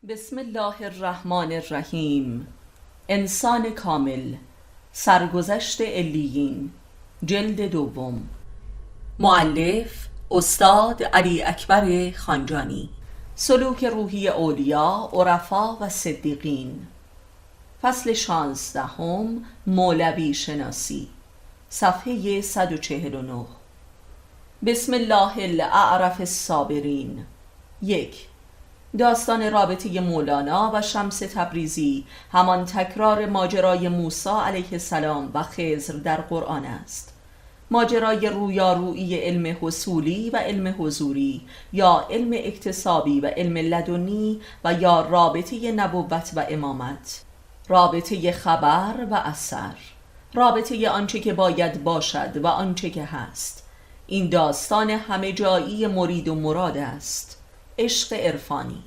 بسم الله الرحمن الرحیم. انسان کامل، سرگذشت علیین، جلد دوم. مؤلف استاد علی اکبر خانجانی. سلوک روحی اولیا، عرفا و صدیقین. فصل 16، مولوی شناسی، صفحه 149. بسم الله الاعرف الصابرین. 1. داستان رابطه مولانا و شمس تبریزی همان تکرار ماجرای موسی علیه السلام و خضر در قرآن است. ماجرای رویارویی علم حصولی و علم حضوری، یا علم اکتسابی و علم لدنی، و یا رابطه نبوت و امامت، رابطه خبر و اثر، رابطه آنچه که باید باشد و آنچه که هست. این داستان همه جایی مرید و مراد است. عشق عرفانی.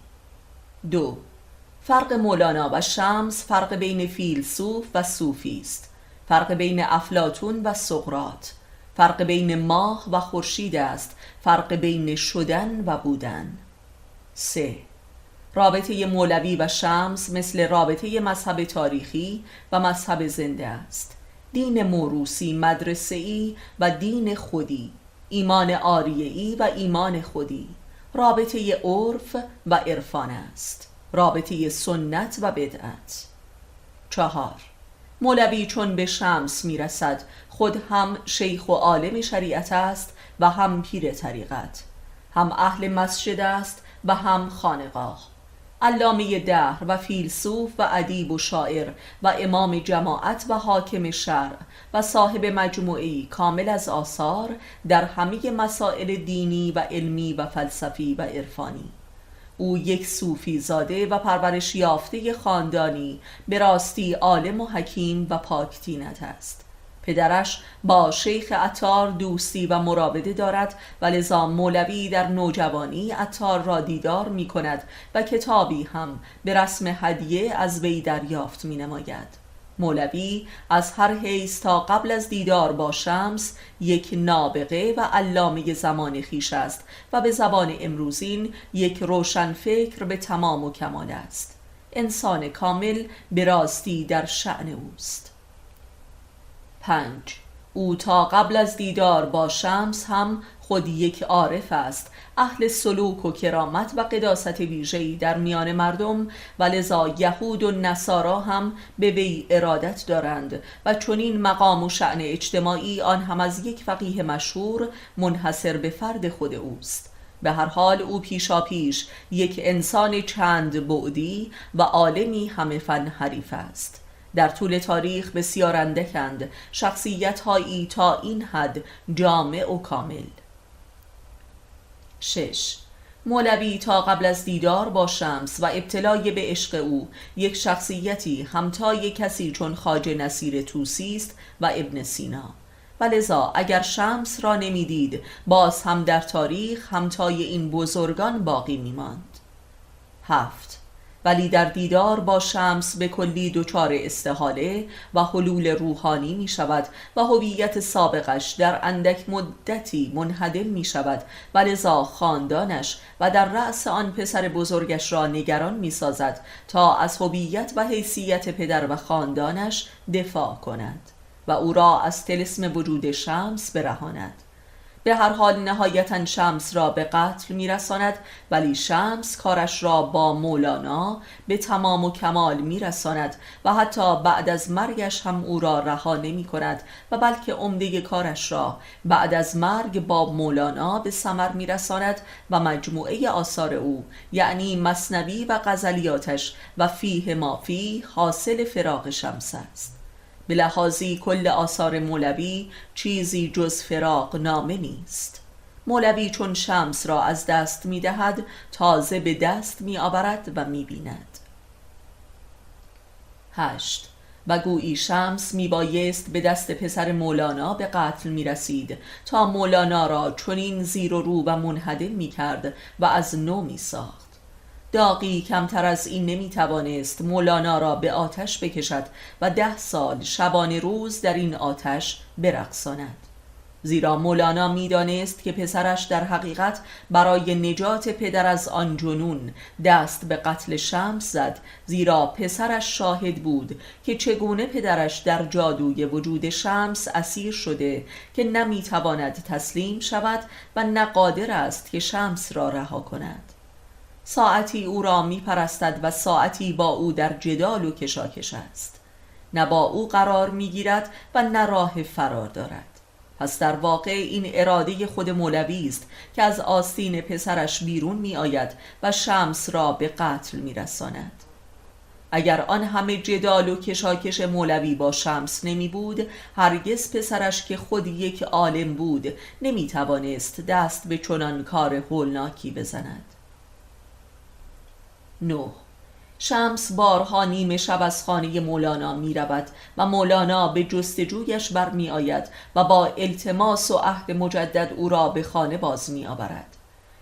2. فرق مولانا و شمس فرق بین فیلسوف و صوفی است. فرق بین افلاطون و سقراط. فرق بین ماه و خورشید است. فرق بین شدن و بودن. 3. رابطه مولوی و شمس مثل رابطه مذهب تاریخی و مذهب زنده است. دین موروثی مدرسه‌ای و دین خودی، ایمان آریه‌ای و ایمان خودی. رابطه عرف و عرفان است. رابطه سنت و بدعت. 4. مولوی چون به شمس میرسد خود هم شیخ و عالم شریعت است و هم پیر طریقت، هم اهل مسجد است و هم خانقاه، علامه دهر و فیلسوف و ادیب و شاعر و امام جماعت و حاکم شرع و صاحب مجموعه‌ای کامل از آثار در همه مسائل دینی و علمی و فلسفی و عرفانی. او یک صوفی زاده و پرورش یافته خاندانی، به راستی عالم و حکیم و پاکدینت است. پدرش با شیخ عطار دوستی و مراوده دارد و لذا مولوی در نوجوانی عطار را دیدار می کند و کتابی هم به رسم هدیه از وی دریافت می نماید. مولوی از هر حیث تا قبل از دیدار با شمس یک نابغه و علامه زمان خویش است و به زبان امروزین یک روشنفکر به تمام و کمال است. انسان کامل به راستی در شأن اوست. 5. او تا قبل از دیدار با شمس هم خود یک عارف است، اهل سلوک و کرامت و قداست ویژه‌ای در میان مردم، و لذا یهود و نصارا هم به وی ارادت دارند و چنین مقام و شأن اجتماعی آن هم از یک فقیه مشهور منحصر به فرد خود اوست. به هر حال او پیشاپیش یک انسان چند بعدی و عالمی همه فن حریف است. در طول تاریخ بسیار اندکند شخصیت‌هایی تا این حد جامع و کامل. 6. مولوی تا قبل از دیدار با شمس و ابتلای به عشق او یک شخصیتی همتای کسی چون خواجه نصیر طوسی است و ابن سینا، و لذا اگر شمس را نمیدید باز هم در تاریخ همتای این بزرگان باقی میماند. 7. ولی در دیدار با شمس به کلی دچار استحاله و حلول روحانی می شود و هویت سابقش در اندک مدتی منهدم می شود و لذا خاندانش و در رأس آن پسر بزرگش را نگران می سازد تا از هویت و حیثیت پدر و خاندانش دفاع کند و او را از طلسم وجود شمس برهاند. به هر حال نهایتاً شمس را به قتل میرساند، ولی شمس کارش را با مولانا به تمام و کمال میرساند و حتی بعد از مرگش هم او را رها نمی کند و بلکه عمده کارش را بعد از مرگ با مولانا به ثمر میرساند و مجموعه آثار او، یعنی مثنوی و غزلیاتش و فیه ما فیه، حاصل فراق شمس است. به لحاظی کل آثار مولوی چیزی جز فراق نامه نیست. مولوی چون شمس را از دست می دهد تازه به دست می آورد و می بیند. 8. و گویی شمس می بایست به دست پسر مولانا به قتل می رسید تا مولانا را چنین زیر و رو و منهدم می کرد و از نو می ساخت. داغی کمتر از این نمی توانست مولانا را به آتش بکشد و 10 سال شبانه روز در این آتش برقصاند. زیرا مولانا می‌دانست که پسرش در حقیقت برای نجات پدر از آن جنون دست به قتل شمس زد، زیرا پسرش شاهد بود که چگونه پدرش در جادوی وجود شمس اسیر شده که نمی‌تواند تسلیم شود و نه قادر است که شمس را رها کند. ساعتی او را می‌پرستد و ساعتی با او در جدال و کشاکش است. نه با او قرار می‌گیرد و نه راه فرار دارد. پس در واقع این اراده خود مولوی است که از آستین پسرش بیرون می آید و شمس را به قتل می رساند. اگر آن همه جدال و کشاکش مولوی با شمس نمی بود، هرگز پسرش که خود یک عالم بود نمی توانست دست به چنان کار هولناکی بزند. 9. شمس بارها نیمه شب از خانه مولانا می رود و مولانا به جستجویش برمی آید و با التماس و عهد مجدد او را به خانه باز می آورد.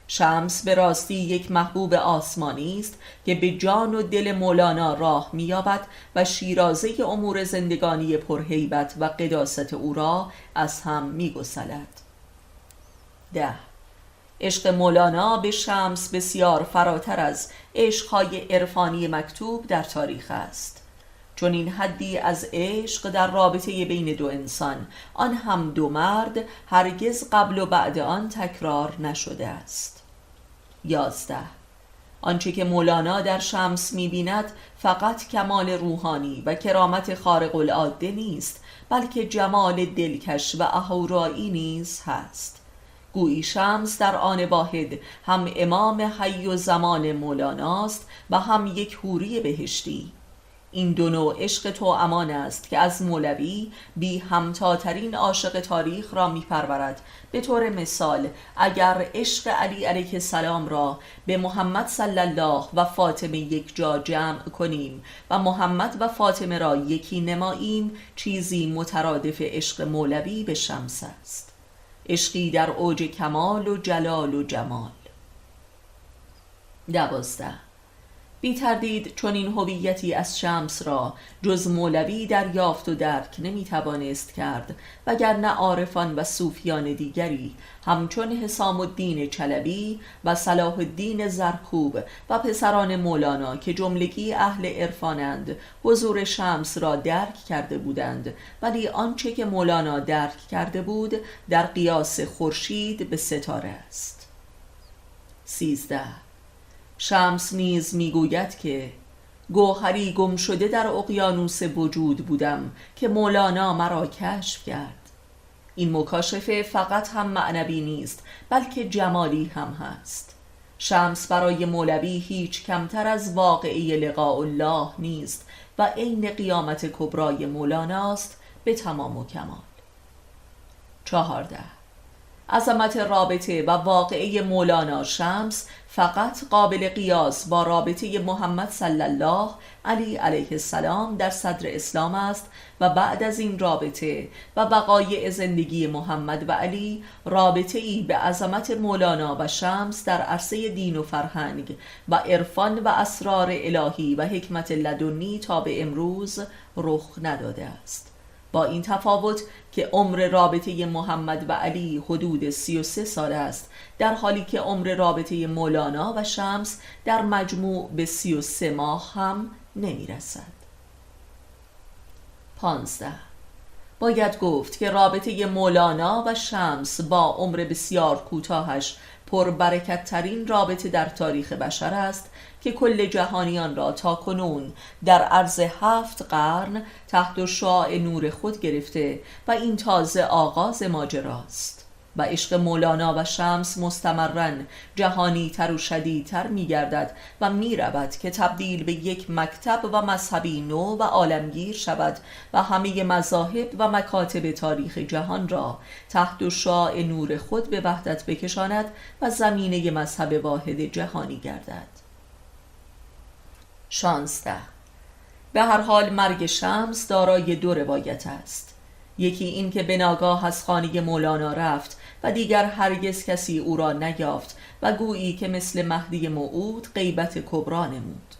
شمس به راستی یک محبوب آسمانی است که به جان و دل مولانا راه می یابد و شیرازه امور زندگانی پرهیبت و قداست او را از هم می گسلد. 10. عشق مولانا به شمس بسیار فراتر از عشقهای عرفانی مکتوب در تاریخ است. چون این حدی از عشق در رابطه بین دو انسان، آن هم دو مرد، هرگز قبل و بعد آن تکرار نشده است. 11. آنچه که مولانا در شمس می‌بیند فقط کمال روحانی و کرامت خارق العاده نیست، بلکه جمال دلکش و اهورایی نیز هست. گویی شمس در آن واحد هم امام حی و زمان مولاناست و هم یک حوری بهشتی. این دو نوع عشق توامان است که از مولوی بی همتاترین عاشق تاریخ را می‌پرورد. به طور مثال اگر عشق علی علیه السلام را به محمد صلی الله و فاطمه یک جا جمع کنیم و محمد و فاطمه را یکی نماییم، چیزی مترادف عشق مولوی به شمس است. عشقی در اوج کمال و جلال و جمال. 12. بی تردید چون این هویتی از شمس را جز مولوی دریافت و درک نمی توانست کرد، وگرنه عارفان و صوفیان دیگری همچون حسام الدین چلبی و صلاح الدین زرکوب و پسران مولانا که جملگی اهل عرفانند حضور شمس را درک کرده بودند، ولی آنچه که مولانا درک کرده بود در قیاس خورشید به ستاره است. 13. شمس نیز میگوید که گوهری گم شده در اقیانوس وجود بودم که مولانا مرا کشف کرد. این مکاشفه فقط هم معنوی نیست بلکه جمالی هم هست. شمس برای مولوی هیچ کمتر از واقعه لقاء الله نیست و عین قیامت کبرای مولاناست به تمام و کمال. 14. عظمت رابطه و واقعه مولانا شمس فقط قابل قیاس با رابطه محمد صلی الله علیه السلام در صدر اسلام است و بعد از این رابطه و وقایع زندگی محمد و علی، رابطه ای به عظمت مولانا و شمس در عرصه دین و فرهنگ و عرفان و اسرار الهی و حکمت لدنی تا به امروز رخ نداده است. با این تفاوت که عمر رابطه محمد و علی حدود 33 سال است، در حالی که عمر رابطه مولانا و شمس در مجموع به 33 ماه هم نمی رسد. 15. باید گفت که رابطه مولانا و شمس با عمر بسیار کوتاهش پربرکت ترین رابطه در تاریخ بشر است که کل جهانیان را تا کنون در عرض 7 قرن تحت شعاع نور خود گرفته و این تازه آغاز ماجراست. و عشق مولانا و شمس مستمراً جهانی تر و شدیدتر می گردد و می رود که تبدیل به یک مکتب و مذهبی نو و عالمگیر شود و همه مذاهب و مکاتب تاریخ جهان را تحت شعاع نور خود به وحدت بکشاند و زمینه مذهب واحد جهانی گردد. 16. به هر حال مرگ شمس دارای 2 روایت است. یکی این که به ناگاه از خانه مولانا رفت و دیگر هرگز کسی او را نیافت و گویی که مثل مهدی موعود غیبت کبرا نمود.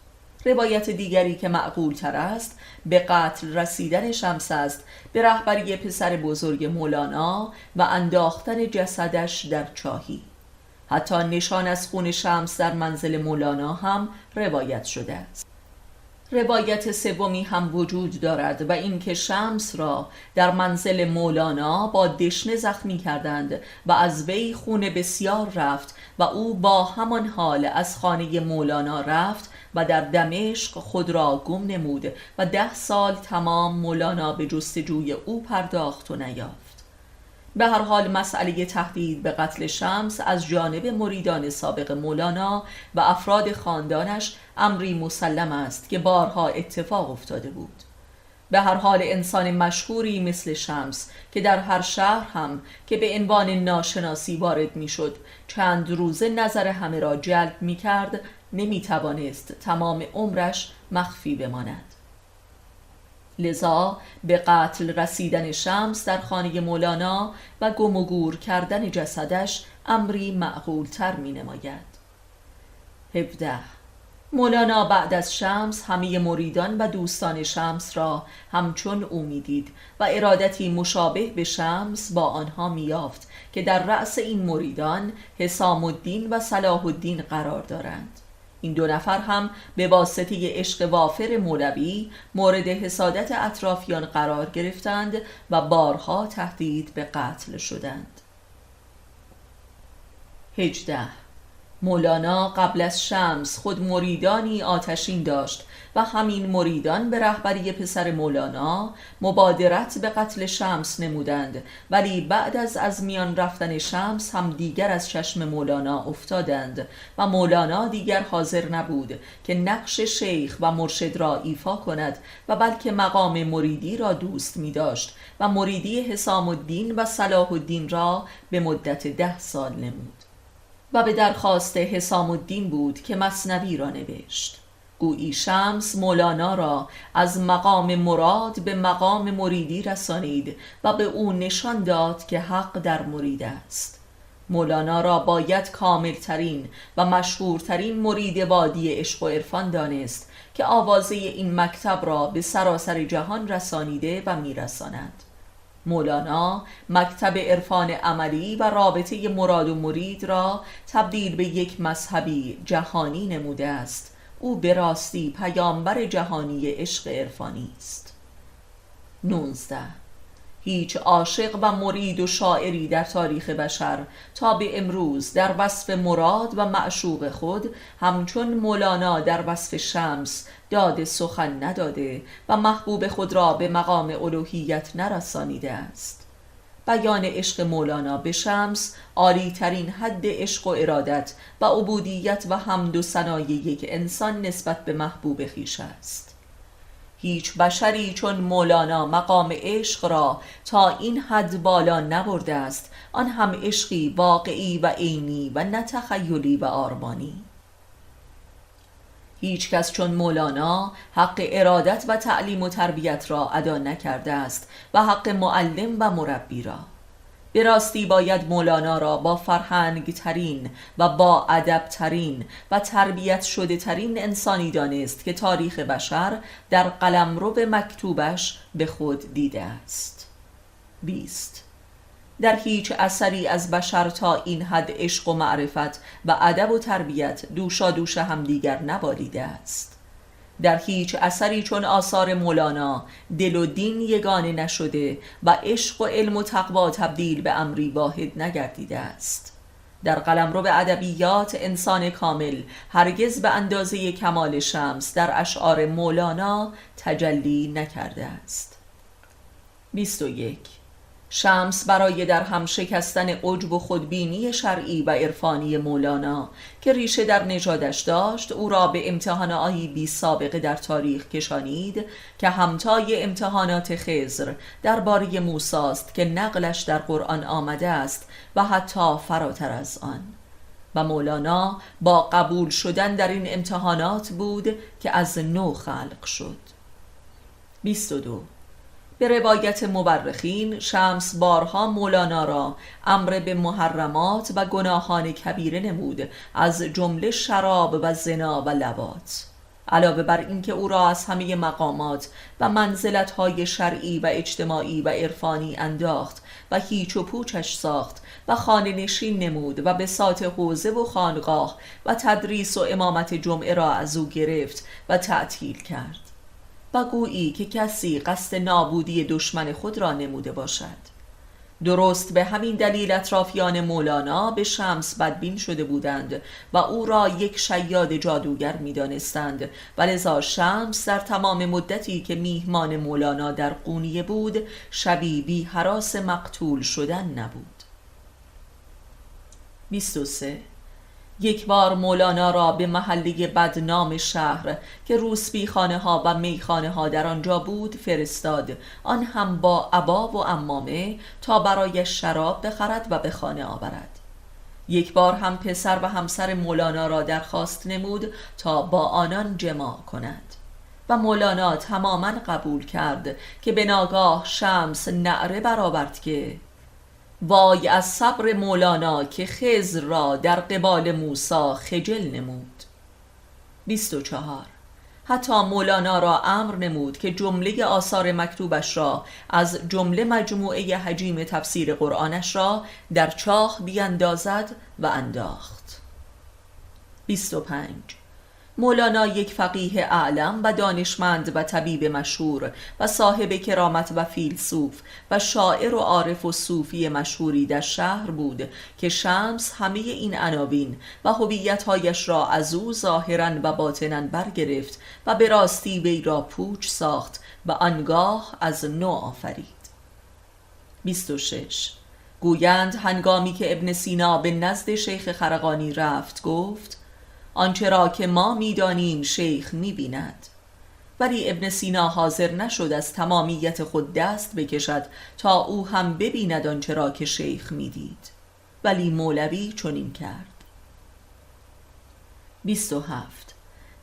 روایت دیگری که معقول تر است به قتل رسیدن شمس است به رهبری پسر بزرگ مولانا و انداختن جسدش در چاهی. حتی نشان از خون شمس در منزل مولانا هم روایت شده است. روایت سومی هم وجود دارد و اینکه شمس را در منزل مولانا با دشنه زخمی کردند و از وی خون بسیار رفت و او با همان حال از خانه مولانا رفت و در دمشق خود را گم نمود و 10 سال تمام مولانا به جستجوی او پرداخت و نیافت. به هر حال مسئله تهدید به قتل شمس از جانب مریدان سابق مولانا و افراد خاندانش امری مسلم است که بارها اتفاق افتاده بود. به هر حال انسان مشهوری مثل شمس که در هر شهر هم که به عنوان ناشناسی وارد میشد چند روزه نظر همه را جلب می کرد نمی توانست تمام عمرش مخفی بماند. لذا به قتل رسیدن شمس در خانه مولانا و گم و گور کردن جسدش امری معقول تر می نماید. 17. مولانا بعد از شمس همه مریدان و دوستان شمس را همچون او می دید و ارادتی مشابه به شمس با آنها می یافت که در رأس این مریدان حسام الدین و صلاح الدین قرار دارند. این 2 نفر هم به واسطه عشق وافر مولوی مورد حسادت اطرافیان قرار گرفتند و بارها تهدید به قتل شدند. 18. مولانا قبل از شمس خود مریدانی آتشین داشت و همین مریدان به رهبری پسر مولانا مبادرت به قتل شمس نمودند، ولی بعد از میان رفتن شمس هم دیگر از چشم مولانا افتادند و مولانا دیگر حاضر نبود که نقش شیخ و مرشد را ایفا کند و بلکه مقام مریدی را دوست می داشت و مریدی حسام الدین و صلاح الدین را به مدت 10 سال نمود و به درخواست حسام الدین بود که مثنوی را نوشت. گویی شمس مولانا را از مقام مراد به مقام مریدی رسانید و به او نشان داد که حق در مرید است. مولانا را باید کاملترین و مشهورترین مرید وادی عشق و عرفان دانست که آوازه این مکتب را به سراسر جهان رسانیده و میرساند. مولانا مکتب عرفان عملی و رابطه مراد و مرید را تبدیل به یک مذهبی جهانی نموده است. او به راستی پیامبر جهانی عشق عرفانی است. 19. هیچ عاشق و مرید و شاعری در تاریخ بشر تا به امروز در وصف مراد و معشوق خود همچون مولانا در وصف شمس داد سخن نداده و محبوب خود را به مقام الوهیت نرسانیده است. بیان عشق مولانا به شمس عالی ترین حد عشق و ارادت و عبودیت و حمد و ثنای یک انسان نسبت به محبوب خویش است. هیچ بشری چون مولانا مقام عشق را تا این حد بالا نبرده است، آن هم عشقی واقعی و عینی و نه تخیلی و آرمانی. هیچ کس چون مولانا حق ارادت و تعلیم و تربیت را ادا نکرده است و حق معلم و مربی را. به راستی باید مولانا را با فرهنگ ترین و با ادب ترین و تربیت شده ترین انسانی دانست که تاریخ بشر در قلمرو مکتوبش به خود دیده است. 20. در هیچ اثری از بشر تا این حد عشق و معرفت و ادب و تربیت دوشا دوش همدیگر نبالیده است. در هیچ اثری چون آثار مولانا دل و دین یگانه نشده و عشق و علم و تقوا تبدیل به امری واحد نگردیده است. در قلمرو ادبیات انسان کامل هرگز به اندازه کمال شمس در اشعار مولانا تجلی نکرده است. 21. شمس برای در هم شکستن عجب و خودبینی شرعی و عرفانی مولانا که ریشه در نژادش داشت، او را به امتحاناتی بی سابقه در تاریخ کشانید که همتای امتحانات خضر درباره موسی است که نقلش در قرآن آمده است و حتی فراتر از آن. و مولانا با قبول شدن در این امتحانات بود که از نو خلق شد. 22. به روایت مورخین شمس بارها مولانا را امر به محرمات و گناهان کبیره نمود، از جمله شراب و زنا و لواط. علاوه بر اینکه او را از همه مقامات و منزلت‌های شرعی و اجتماعی و عرفانی انداخت و هیچ و پوچش ساخت و خانه نشین نمود و بساط حوزه و خانقاه و تدریس و امامت جمعه را از او گرفت و تعطیل کرد و گویی که کسی قصد نابودی دشمن خود را نموده باشد. درست به همین دلیل اطرافیان مولانا به شمس بدبین شده بودند و او را یک شیاد جادوگر می دانستند و لذا شمس در تمام مدتی که میهمان مولانا در قونیه بود شبی بی هراس مقتول شدن نبود. 23. یک بار مولانا را به محله بدنام شهر که روسبی خانه ها و میخانه ها در آنجا بود فرستاد، آن هم با عبا و عمامه، تا برای شراب بخرد و به خانه آورد. یک بار هم پسر و همسر مولانا را درخواست نمود تا با آنان جماع کند و مولانا تماما قبول کرد که به ناگاه شمس نعره برآورد که وای از صبر مولانا که خضر را در قبال موسی خجل نمود. 24. حتی مولانا را امر نمود که جمله آثار مکتوبش را از جمله مجموعه حجیم تفسیر قرآنش را در چاه بیندازد و انداخت. 25. مولانا یک فقیه اعلم و دانشمند و طبیب مشهور و صاحب کرامت و فیلسوف و شاعر و عارف و صوفی مشهوری در شهر بود که شمس همه این عناوین و هویت‌هایش را از او ظاهراً و باطناً برگرفت و به راستی وی را پوچ ساخت و آنگاه از نو آفرید. 26. گویند هنگامی که ابن سینا به نزد شیخ خرقانی رفت گفت آنچه را که ما می‌دانیم شیخ می‌بیند، ولی ابن سینا حاضر نشد از تمامیت خود دست بکشد تا او هم ببیند آنچه را که شیخ می‌دید، ولی مولوی چنین کرد. 27.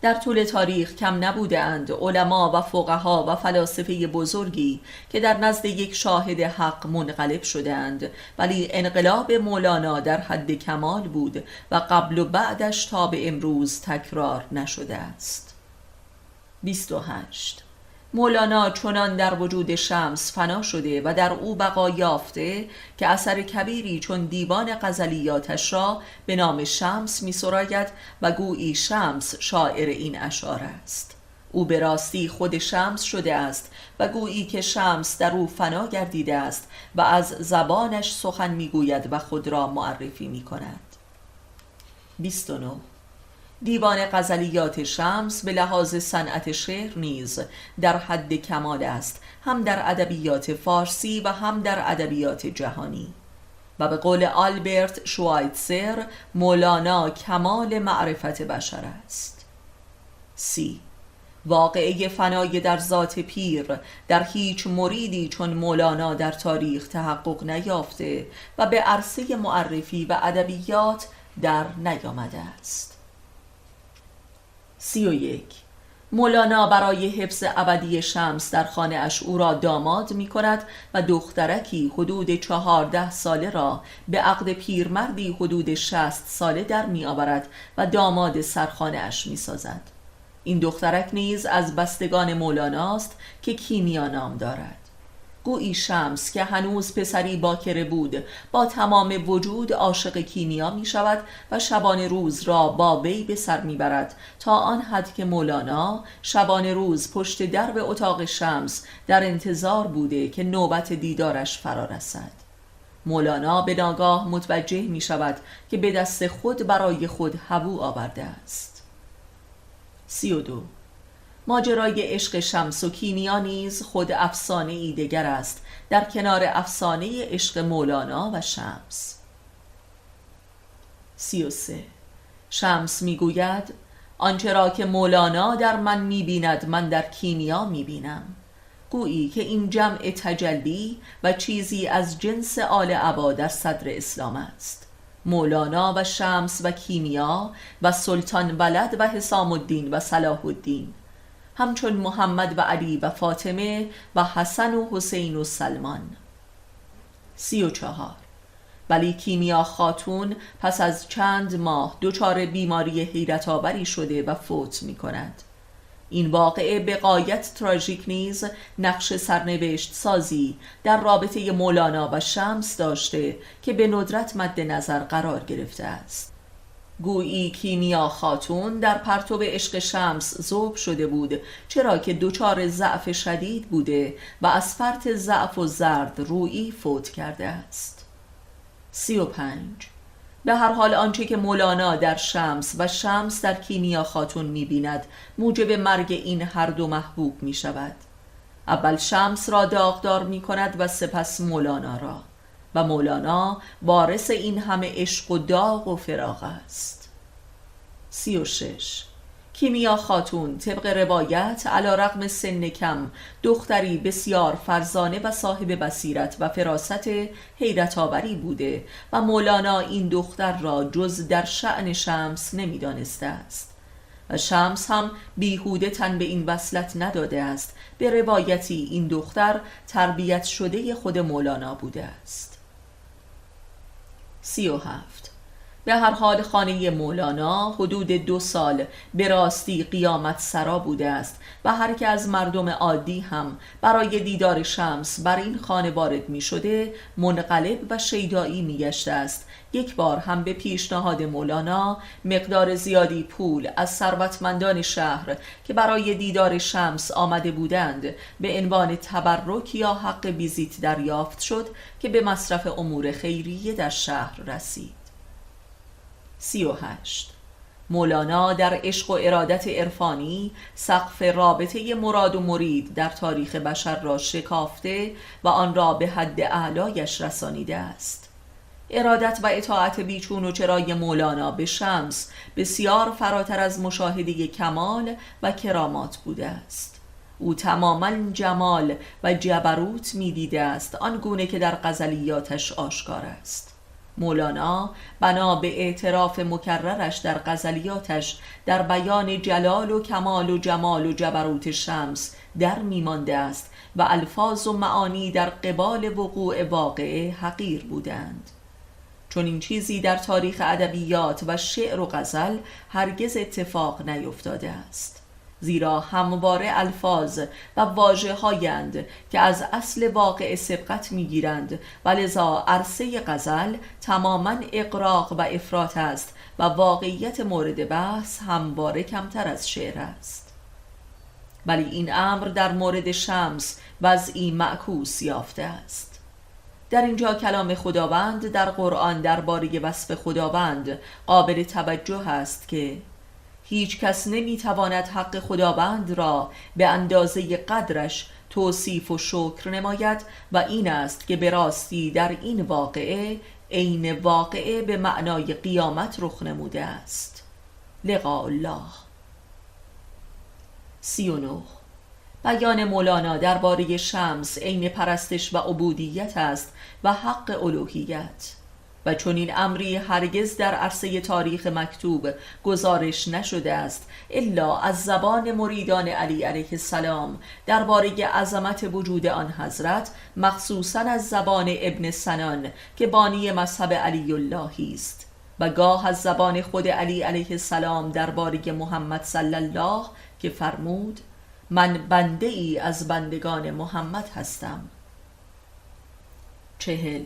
در طول تاریخ کم نبودند علما و فقها و فلاسفه بزرگی که در نزد یک شاهد حق منقلب شدند، ولی انقلاب مولانا در حد کمال بود و قبل و بعدش تا به امروز تکرار نشده است. 28. مولانا چنان در وجود شمس فنا شده و در او بقا یافته که اثر کبیری چون دیوان غزلیاتش را به نام شمس می سراید و گویی شمس شاعر این اشعار است. او به راستی خود شمس شده است و گویی که شمس در او فنا گردیده است و از زبانش سخن می گوید و خود را معرفی می کند. 29. دیوان غزلیات شمس به لحاظ صنعت شعر نیز در حد کمال است، هم در ادبیات فارسی و هم در ادبیات جهانی، و به قول آلبرت شوایتزر مولانا کمال معرفت بشر است. 30. واقعه فنای در ذات پیر در هیچ مریدی چون مولانا در تاریخ تحقق نیافته و به عرصه معرفی و ادبیات در نیامده است. 31. مولانا برای حفظ ابدی شمس در خانه اش او را داماد می کند و دخترکی حدود 14 ساله را به عقد پیرمردی حدود 60 ساله در می آورد و داماد سرخانه اش می سازد. این دخترک نیز از بستگان مولاناست که کیمیا نام دارد. گویی شمس که هنوز پسری باکره بود با تمام وجود عاشق کیمیا می شود و شبانه روز را با وی به سر می برد تا آن حد که مولانا شبانه روز پشت درب اتاق شمس در انتظار بوده که نوبت دیدارش فرا رسد. مولانا به ناگاه متوجه می شود که به دست خود برای خود هوو آورده است. 32. ماجرای عشق شمس و کیمیا نیز خود افسانه ای دگر است در کنار افسانه عشق مولانا و شمس. 33. شمس میگوید آنچه را که مولانا در من میبیند من در کیمیا میبینم، گویی که این جمع تجلی و چیزی از جنس آل عبا در صدر اسلام است. مولانا و شمس و کیمیا و سلطان ولد و حسام الدین و صلاح الدین، همچون محمد و علی و فاطمه و حسن و حسین و سلمان. 34. ولی کیمیا خاتون پس از چند ماه دچار بیماری حیرت آوری شده و فوت می کند. این واقعه به غایت تراژیک نیز نقش سرنوشت سازی در رابطه مولانا و شمس داشته که به ندرت مد نظر قرار گرفته است. گویی کیمیا خاتون در پرتو عشق شمس ذوب شده بود، چرا که دچار ضعف شدید بوده و از فرط ضعف و زرد رویی فوت کرده است. 35. به هر حال آنچه که مولانا در شمس و شمس در کیمیا خاتون می‌بیند موجب مرگ این هر دو محبوب می شود. اول شمس را داغدار می کند و سپس مولانا را، و مولانا وارث این همه عشق و داغ و فراق است. 36. کیمیا خاتون طبق روایت علی رغم سن کم دختری بسیار فرزانه و صاحب بصیرت و فراست حیرت آوری بوده و مولانا این دختر را جز در شأن شمس نمی‌دانسته است و شمس هم بیهوده تن به این وصلت نداده است. به روایتی این دختر تربیت شده خود مولانا بوده است. 37. به هر حال خانه مولانا حدود 2 سال به راستی قیامت سرا بوده است و هر که از مردم عادی هم برای دیدار شمس بر این خانه وارد می شده منقلب و شیدایی می گشته است. یک بار هم به پیشنهاد مولانا مقدار زیادی پول از ثروتمندان شهر که برای دیدار شمس آمده بودند به عنوان تبرک یا حق ویزیت دریافت شد که به مصرف امور خیریه در شهر رسید. 38. مولانا در عشق و ارادت عرفانی سقف رابطه مراد و مرید در تاریخ بشر را شکافته و آن را به حد اعلایش رسانیده است. ارادت و اطاعت بیچون و چرای مولانا به شمس بسیار فراتر از مشاهده کمال و کرامات بوده است. او تماما جمال و جبروت می دیده است، آنگونه که در غزلیاتش آشکار است. مولانا بنا به اعتراف مکررش در غزلیاتش در بیان جلال و کمال و جمال و جبروت شمس در میمانده است و الفاظ و معانی در قبال وقوع واقعه حقیر بودند. چون این چیزی در تاریخ ادبیات و شعر و غزل هرگز اتفاق نیفتاده است، زیرا همواره الفاظ و واژه‌هایند که از اصل واقع سبقت می‌گیرند و لذا عرصه غزل تماماً اغراق و افراط است و واقعیت مورد بحث همواره کمتر از شعر است. ولی این امر در مورد شمس وضعی معکوس یافته است. در اینجا کلام خداوند در قرآن درباره وصف خداوند قابل توجه است که هیچ کس نمیتواند حق خداوند را به اندازه قدرش توصیف و شکر نماید و این است که به راستی در این واقعه عین واقعه به معنای قیامت رخ نموده است. لقاء الله. 39. بیان مولانا درباره شمس عین پرستش و عبودیت است و حق الوهیت و چون این امری هرگز در عرصه تاریخ مکتوب گزارش نشده است الا از زبان مریدان علی علیه السلام درباره عظمت وجود آن حضرت، مخصوصا از زبان ابن سنان که بانی مذهب علی اللهی است و گاه از زبان خود علی علیه السلام درباره محمد صلی الله که فرمود من بنده ای از بندگان محمد هستم. 40.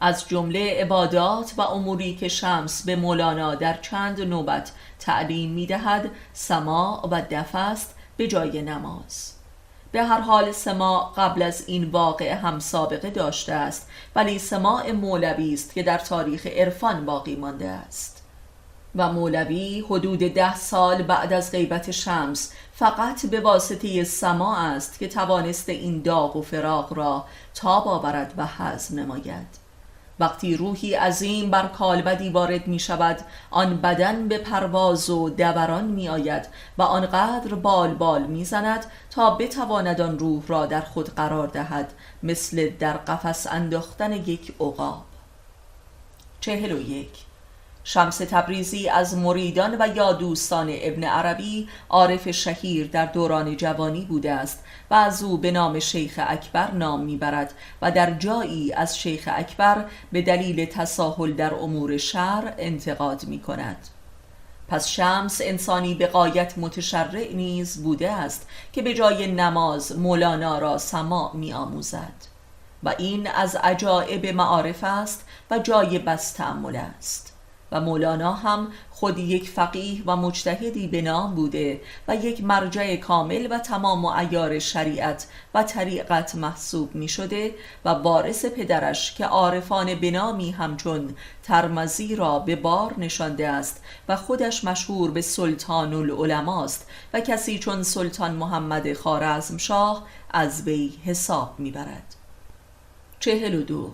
از جمله عبادات و اموری که شمس به مولانا در چند نوبت تعلیم می‌دهد سماع و دف است به جای نماز. به هر حال سماع قبل از این واقعه هم سابقه داشته است، ولی سماع مولوی است که در تاریخ عرفان باقی مانده است و مولوی حدود 10 سال بعد از غیبت شمس فقط به واسطه سماع است که توانسته این داغ و فراق را تاب آورد و هضم نماید. وقتی روحی عظیم بر کالبدی وارد می شود، آن بدن به پرواز و دوران می آید و آنقدر بال بال می زند تا بتواند آن روح را در خود قرار دهد، مثل در قفس انداختن یک عقاب. 41. شمس تبریزی از مریدان و یا دوستان ابن عربی عارف شهیر در دوران جوانی بوده است و از او به نام شیخ اکبر نام میبرد و در جایی از شیخ اکبر به دلیل تساهل در امور شرع انتقاد می کند. پس شمس انسانی به غایت متشرع نیز بوده است که به جای نماز مولانا را سماع می آموزد و این از عجایب معارف است و جای بس تأمل است. و مولانا هم خود یک فقیه و مجتهدی به نام بوده و یک مرجع کامل و تمام و عیار شریعت و طریقت محسوب می شده و وارث پدرش که عارفان به نامی همچون ترمذی را به بار نشانده است و خودش مشهور به سلطان العلماء است و کسی چون سلطان محمد خوارزمشاه از وی حساب می برد. 42.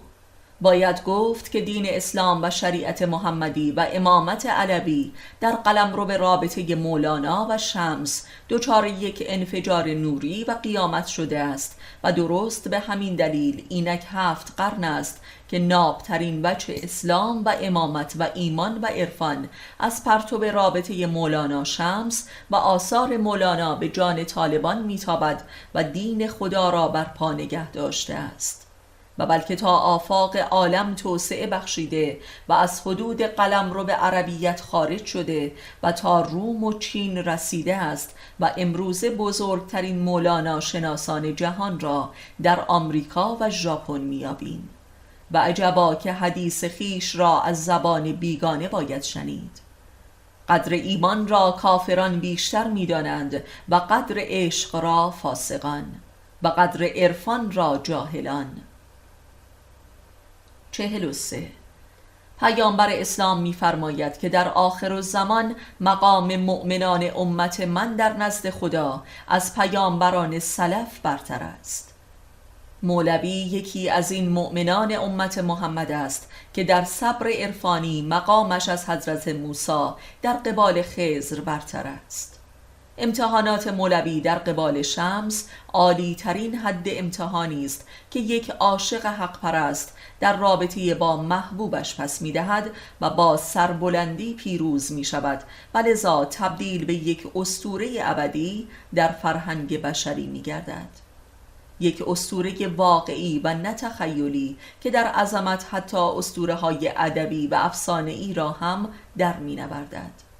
باید گفت که دین اسلام و شریعت محمدی و امامت علوی در قلمرو رابطه مولانا و شمس دچار یک انفجار نوری و قیامت شده است و درست به همین دلیل اینک 7 قرن است که نابترین وجه اسلام و امامت و ایمان و عرفان از پرتو رابطه مولانا شمس و آثار مولانا به جان طالبان میتابد و دین خدا را بر پا نگه داشته است و بلکه تا آفاق عالم توسعه بخشیده و از حدود قلمرو به عربیت خارج شده و تا روم و چین رسیده است و امروزه بزرگترین مولانا شناسان جهان را در آمریکا و ژاپن میابیم و عجبا که حدیث خیش را از زبان بیگانه باید شنید. قدر ایمان را کافران بیشتر میدانند و قدر عشق را فاسقان و قدر عرفان را جاهلان. 43. پیامبر اسلام می‌فرماید که در آخر الزمان مقام مؤمنان امت من در نزد خدا از پیامبران سلف برتر است. مولوی یکی از این مؤمنان امت محمد است که در صبر عرفانی مقامش از حضرت موسی در قبال خضر برتر است. امتحانات مولوی در قبال شمس عالی ترین حد امتحانی است که یک عاشق حق پرست در رابطه با محبوبش پس می دهد و با سربلندی پیروز می شود و لذا تبدیل به یک اسطوره ابدی در فرهنگ بشری می گردد. یک اسطوره واقعی و نه تخیلی که در عظمت حتی اسطوره های ادبی و افسانه‌ای را هم در می نوردد.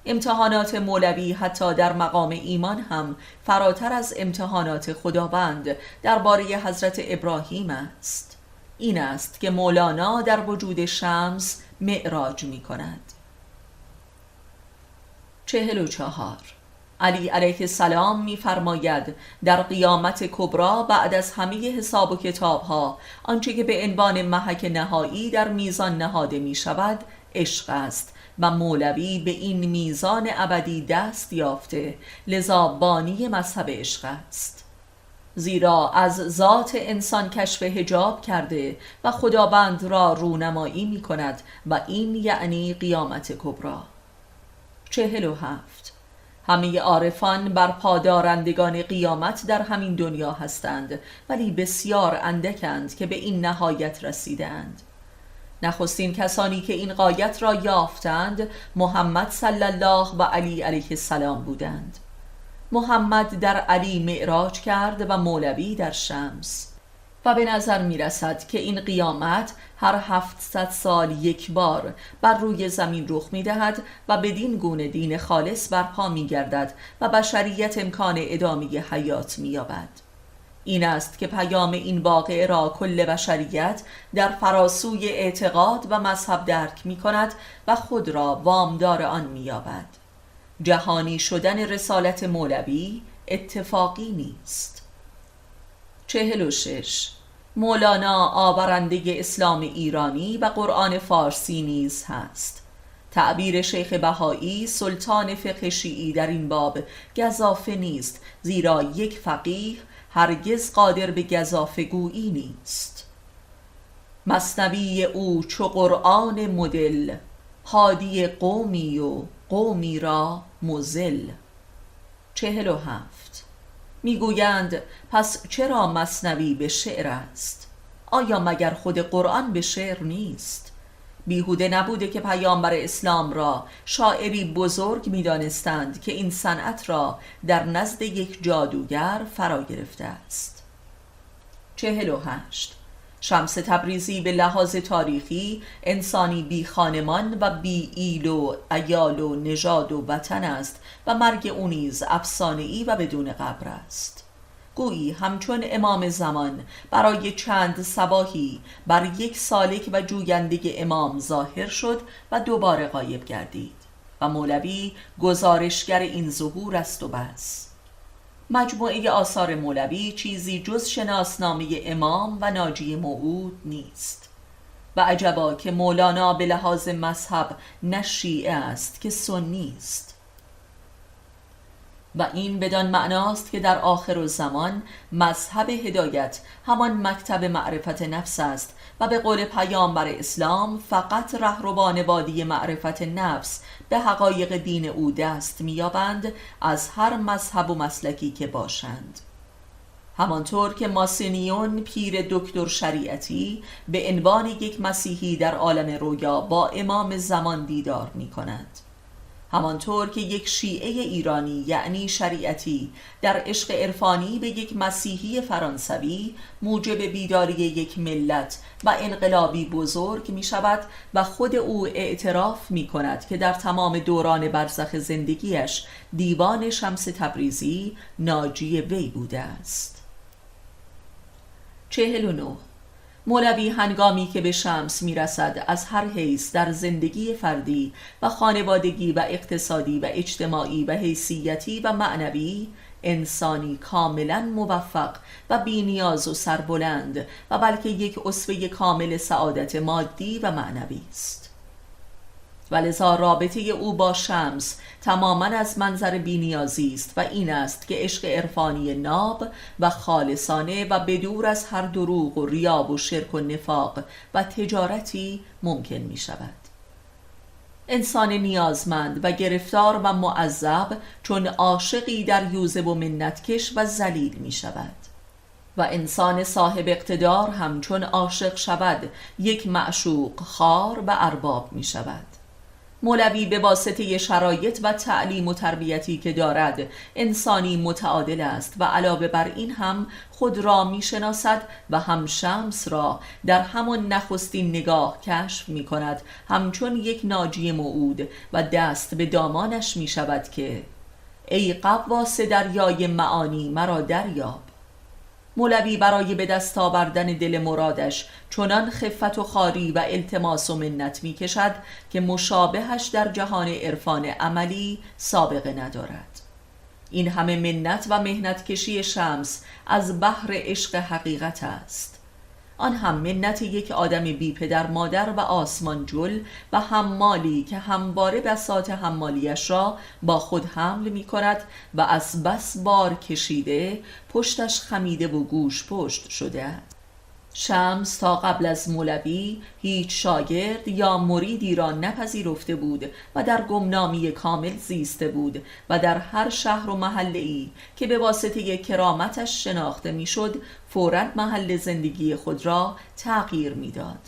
امتحانات مولوی حتی در مقام ایمان هم فراتر از امتحانات خداوند درباره حضرت ابراهیم است. این است که مولانا در وجود شمس معراج می کند. 44. علی علیه السلام می فرماید در قیامت کبری بعد از همه حساب و کتاب ها آنچه که به عنوان محک نهایی در میزان نهاده می شود عشق است و مولوی به این میزان ابدی دست یافته، لذا بانی مذهب عشق است. زیرا از ذات انسان کشف حجاب کرده و خداوند را رونمایی می کند و این یعنی قیامت کبری. 47. همه عارفان بر پادارندگان قیامت در همین دنیا هستند، ولی بسیار اندکند که به این نهایت رسیدند. نخستین کسانی که این غایت را یافتند محمد صلی الله و علی علیه السلام بودند. محمد در علی معراج کرد و مولوی در شمس و به نظر می رسد که این قیامت هر 700 سال یک بار بر روی زمین رخ می دهد و بدین گونه دین خالص برپا می گردد و بشریت امکان ادامه حیات می یابد. این است که پیام این واقعه را کل بشریت در فراسوی اعتقاد و مذهب درک می کند و خود را وامدار آن می یابد. جهانی شدن رسالت مولوی اتفاقی نیست. 46. مولانا آورنده اسلام ایرانی و قرآن فارسی نیز هست. تعبیر شیخ بهایی سلطان فقه شیعی در این باب گزافه نیست، زیرا یک فقیه هرگز قادر به گزافه گویی نیست. مثنوی او چو قرآن مدل، هادی قومی و قومی را مضل. 47. میگویند پس چرا مثنوی به شعر است؟ آیا مگر خود قرآن به شعر نیست؟ بیهوده نبوده که پیامبر اسلام را شاعری بزرگ می‌دانستند که این صنعت را در نزد یک جادوگر فرا گرفته است. 48. شمس تبریزی به لحاظ تاریخی انسانی بی خانمان و بی ایل و عیال و نژاد و وطن است و مرگ او نیز افسانه‌ای و بدون قبر است. گویی همچون امام زمان برای چند صباحی بر یک سالک و جوینده امام ظاهر شد و دوباره غایب گردید و مولوی گزارشگر این ظهور است و بس. مجموعه آثار مولوی چیزی جز شناسنامه امام و ناجی موعود نیست و عجبا که مولانا به لحاظ مذهب نه شیعه است که سنی است و این بدان معناست که در آخر الزمان مذهب هدایت همان مکتب معرفت نفس است و به قول پیامبر اسلام فقط رهروان وادی معرفت نفس به حقایق دین او دست می‌یابند از هر مذهب و مسلکی که باشند. همانطور که ماسینیون پیر دکتر شریعتی به عنوان یک مسیحی در عالم رویا با امام زمان دیدار می‌کند، همانطور که یک شیعه ایرانی یعنی شریعتی در عشق عرفانی به یک مسیحی فرانسوی موجب بیداری یک ملت و انقلابی بزرگ می شود و خود او اعتراف می کند که در تمام دوران برزخ زندگیش دیوان شمس تبریزی ناجی وی بوده است. 49. مولوی هنگامی که به شمس میرسد از هر حیث در زندگی فردی و خانوادگی و اقتصادی و اجتماعی و حیثیتی و معنوی انسانی کاملا موفق و بی‌نیاز و سربلند و بلکه یک اسوه کامل سعادت مادی و معنوی است. ولذا رابطه او با شمس تماما از منظر بی‌نیازی است و این است که عشق عرفانی ناب و خالصانه و بدور از هر دروغ و ریا و شرک و نفاق و تجارتی ممکن می شود. انسان نیازمند و گرفتار و معذب چون عاشقی در یوزه و منتکش و ذلیل می شود و انسان صاحب اقتدار هم چون عاشق شود یک معشوق خوار و ارباب می شود. مولوی به واسطه شرایط و تعلیم و تربیتی که دارد انسانی متعادل است و علاوه بر این هم خود را می شناسد و هم شمس را در همان نخستین نگاه کشف می کند همچون یک ناجی موعود و دست به دامانش می شود که ای غواص دریای معانی مرا دریاب. مولوی برای به دست آوردن دل مرادش چنان خفت و خواری و التماس و منت می کشد که مشابهش در جهان عرفان عملی سابقه ندارد. این همه منت و مهنت کشی شمس از بحر عشق حقیقت است، آن هم منت یک آدم بی پدر مادر و آسمان جل و حمالی که همواره بساط حمالیش را با خود حمل می کند و از بس بار کشیده پشتش خمیده و گوش پشت شده است. شمس تا قبل از مولوی هیچ شاگرد یا مریدی را نپذیرفته بود و در گمنامی کامل زیسته بود و در هر شهر و محله‌ای که به واسطه کرامتش شناخته میشد فوراً محل زندگی خود را تغییر میداد.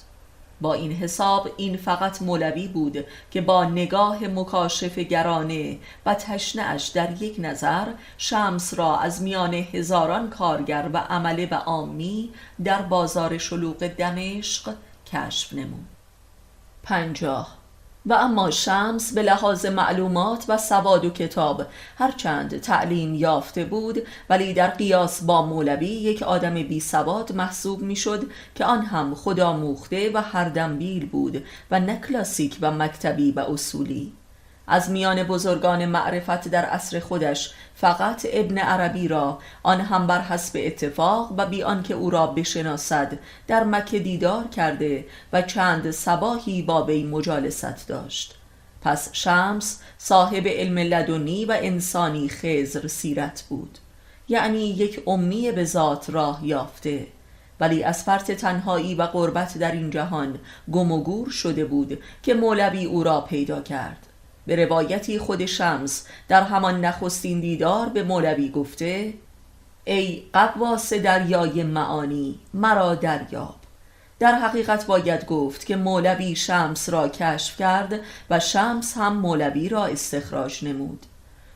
با این حساب این فقط مولوی بود که با نگاه مکاشف گرانه و تشنه‌اش در یک نظر شمس را از میان هزاران کارگر و عمله و عامی در بازار شلوغ دمشق کشف نمود. 50. و اما شمس به لحاظ معلومات و سواد و کتاب هرچند تعلیم یافته بود ولی در قیاس با مولوی یک آدم بی سواد محسوب می شد که آن هم خودآموخته و هر دنبیل بود و نه کلاسیک و مکتبی و اصولی. از میان بزرگان معرفت در عصر خودش فقط ابن عربی را، آن هم بر حسب اتفاق و بی آنکه او را بشناسد، در مکه دیدار کرده و چند صباحی با وی مجالست داشت. پس شمس صاحب علم لدنی و انسانی خضر سیرت بود، یعنی یک امی به ذات راه یافته، ولی از فرط تنهایی و غربت در این جهان گم و گور شده بود که مولوی او را پیدا کرد. به روایتی خود شمس در همان نخستین دیدار به مولوی گفته ای غواص دریای معانی مرا دریاب. در حقیقت باید گفت که مولوی شمس را کشف کرد و شمس هم مولوی را استخراج نمود،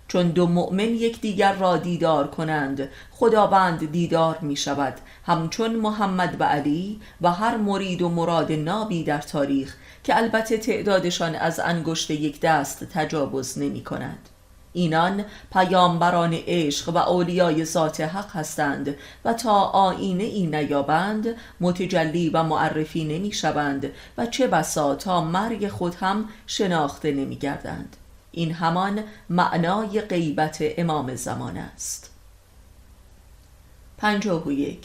چون دو مؤمن یکدیگر را دیدار کنند خداوند دیدار می شود، همچون محمد و علی و هر مرید و مراد نابی در تاریخ که البته تعدادشان از انگشت یک دست تجاوز نمی کند. اینان پیامبران عشق و اولیای ذات حق هستند و تا آیینه ای نیابند متجلی و معرفی نمی شوند و چه بسا تا مرگ خود هم شناخته نمی گردند. این همان معنای غیبت امام زمان است. 51.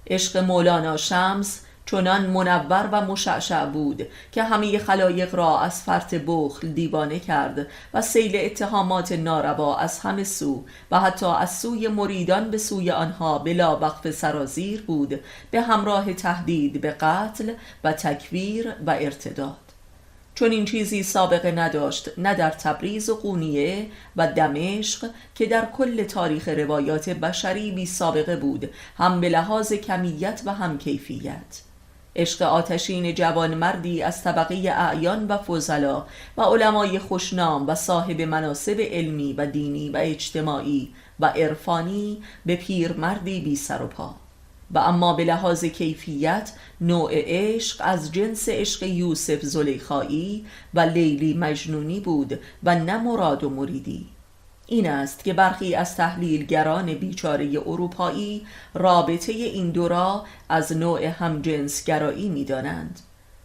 عشق مولانا شمس چنان منور و مشعشع بود که همه خلایق را از فرط بخل دیوانه کرد و سیل اتهامات ناروا از همه سو و حتی از سوی مریدان به سوی آنها بلا وقف سرازیر بود، به همراه تهدید به قتل و تکفیر و ارتداد. چون این چیزی سابقه نداشت، نه در تبریز و قونیه و دمشق که در کل تاریخ روایات بشری بی سابقه بود، هم به لحاظ کمیت و هم کیفیت. عشق آتشین جوانمردی از طبقه اعیان و فضلا و علمای خوشنام و صاحب مناصب علمی و دینی و اجتماعی و عرفانی به پیرمردی بی سر و پا. و اما به لحاظ کیفیت نوع عشق از جنس عشق یوسف زلیخایی و لیلی مجنونی بود و نه مراد و مریدی. این است که برخی از تحلیلگران بیچاره اروپایی رابطه این دو را از نوع همجنسگرایی می دانند.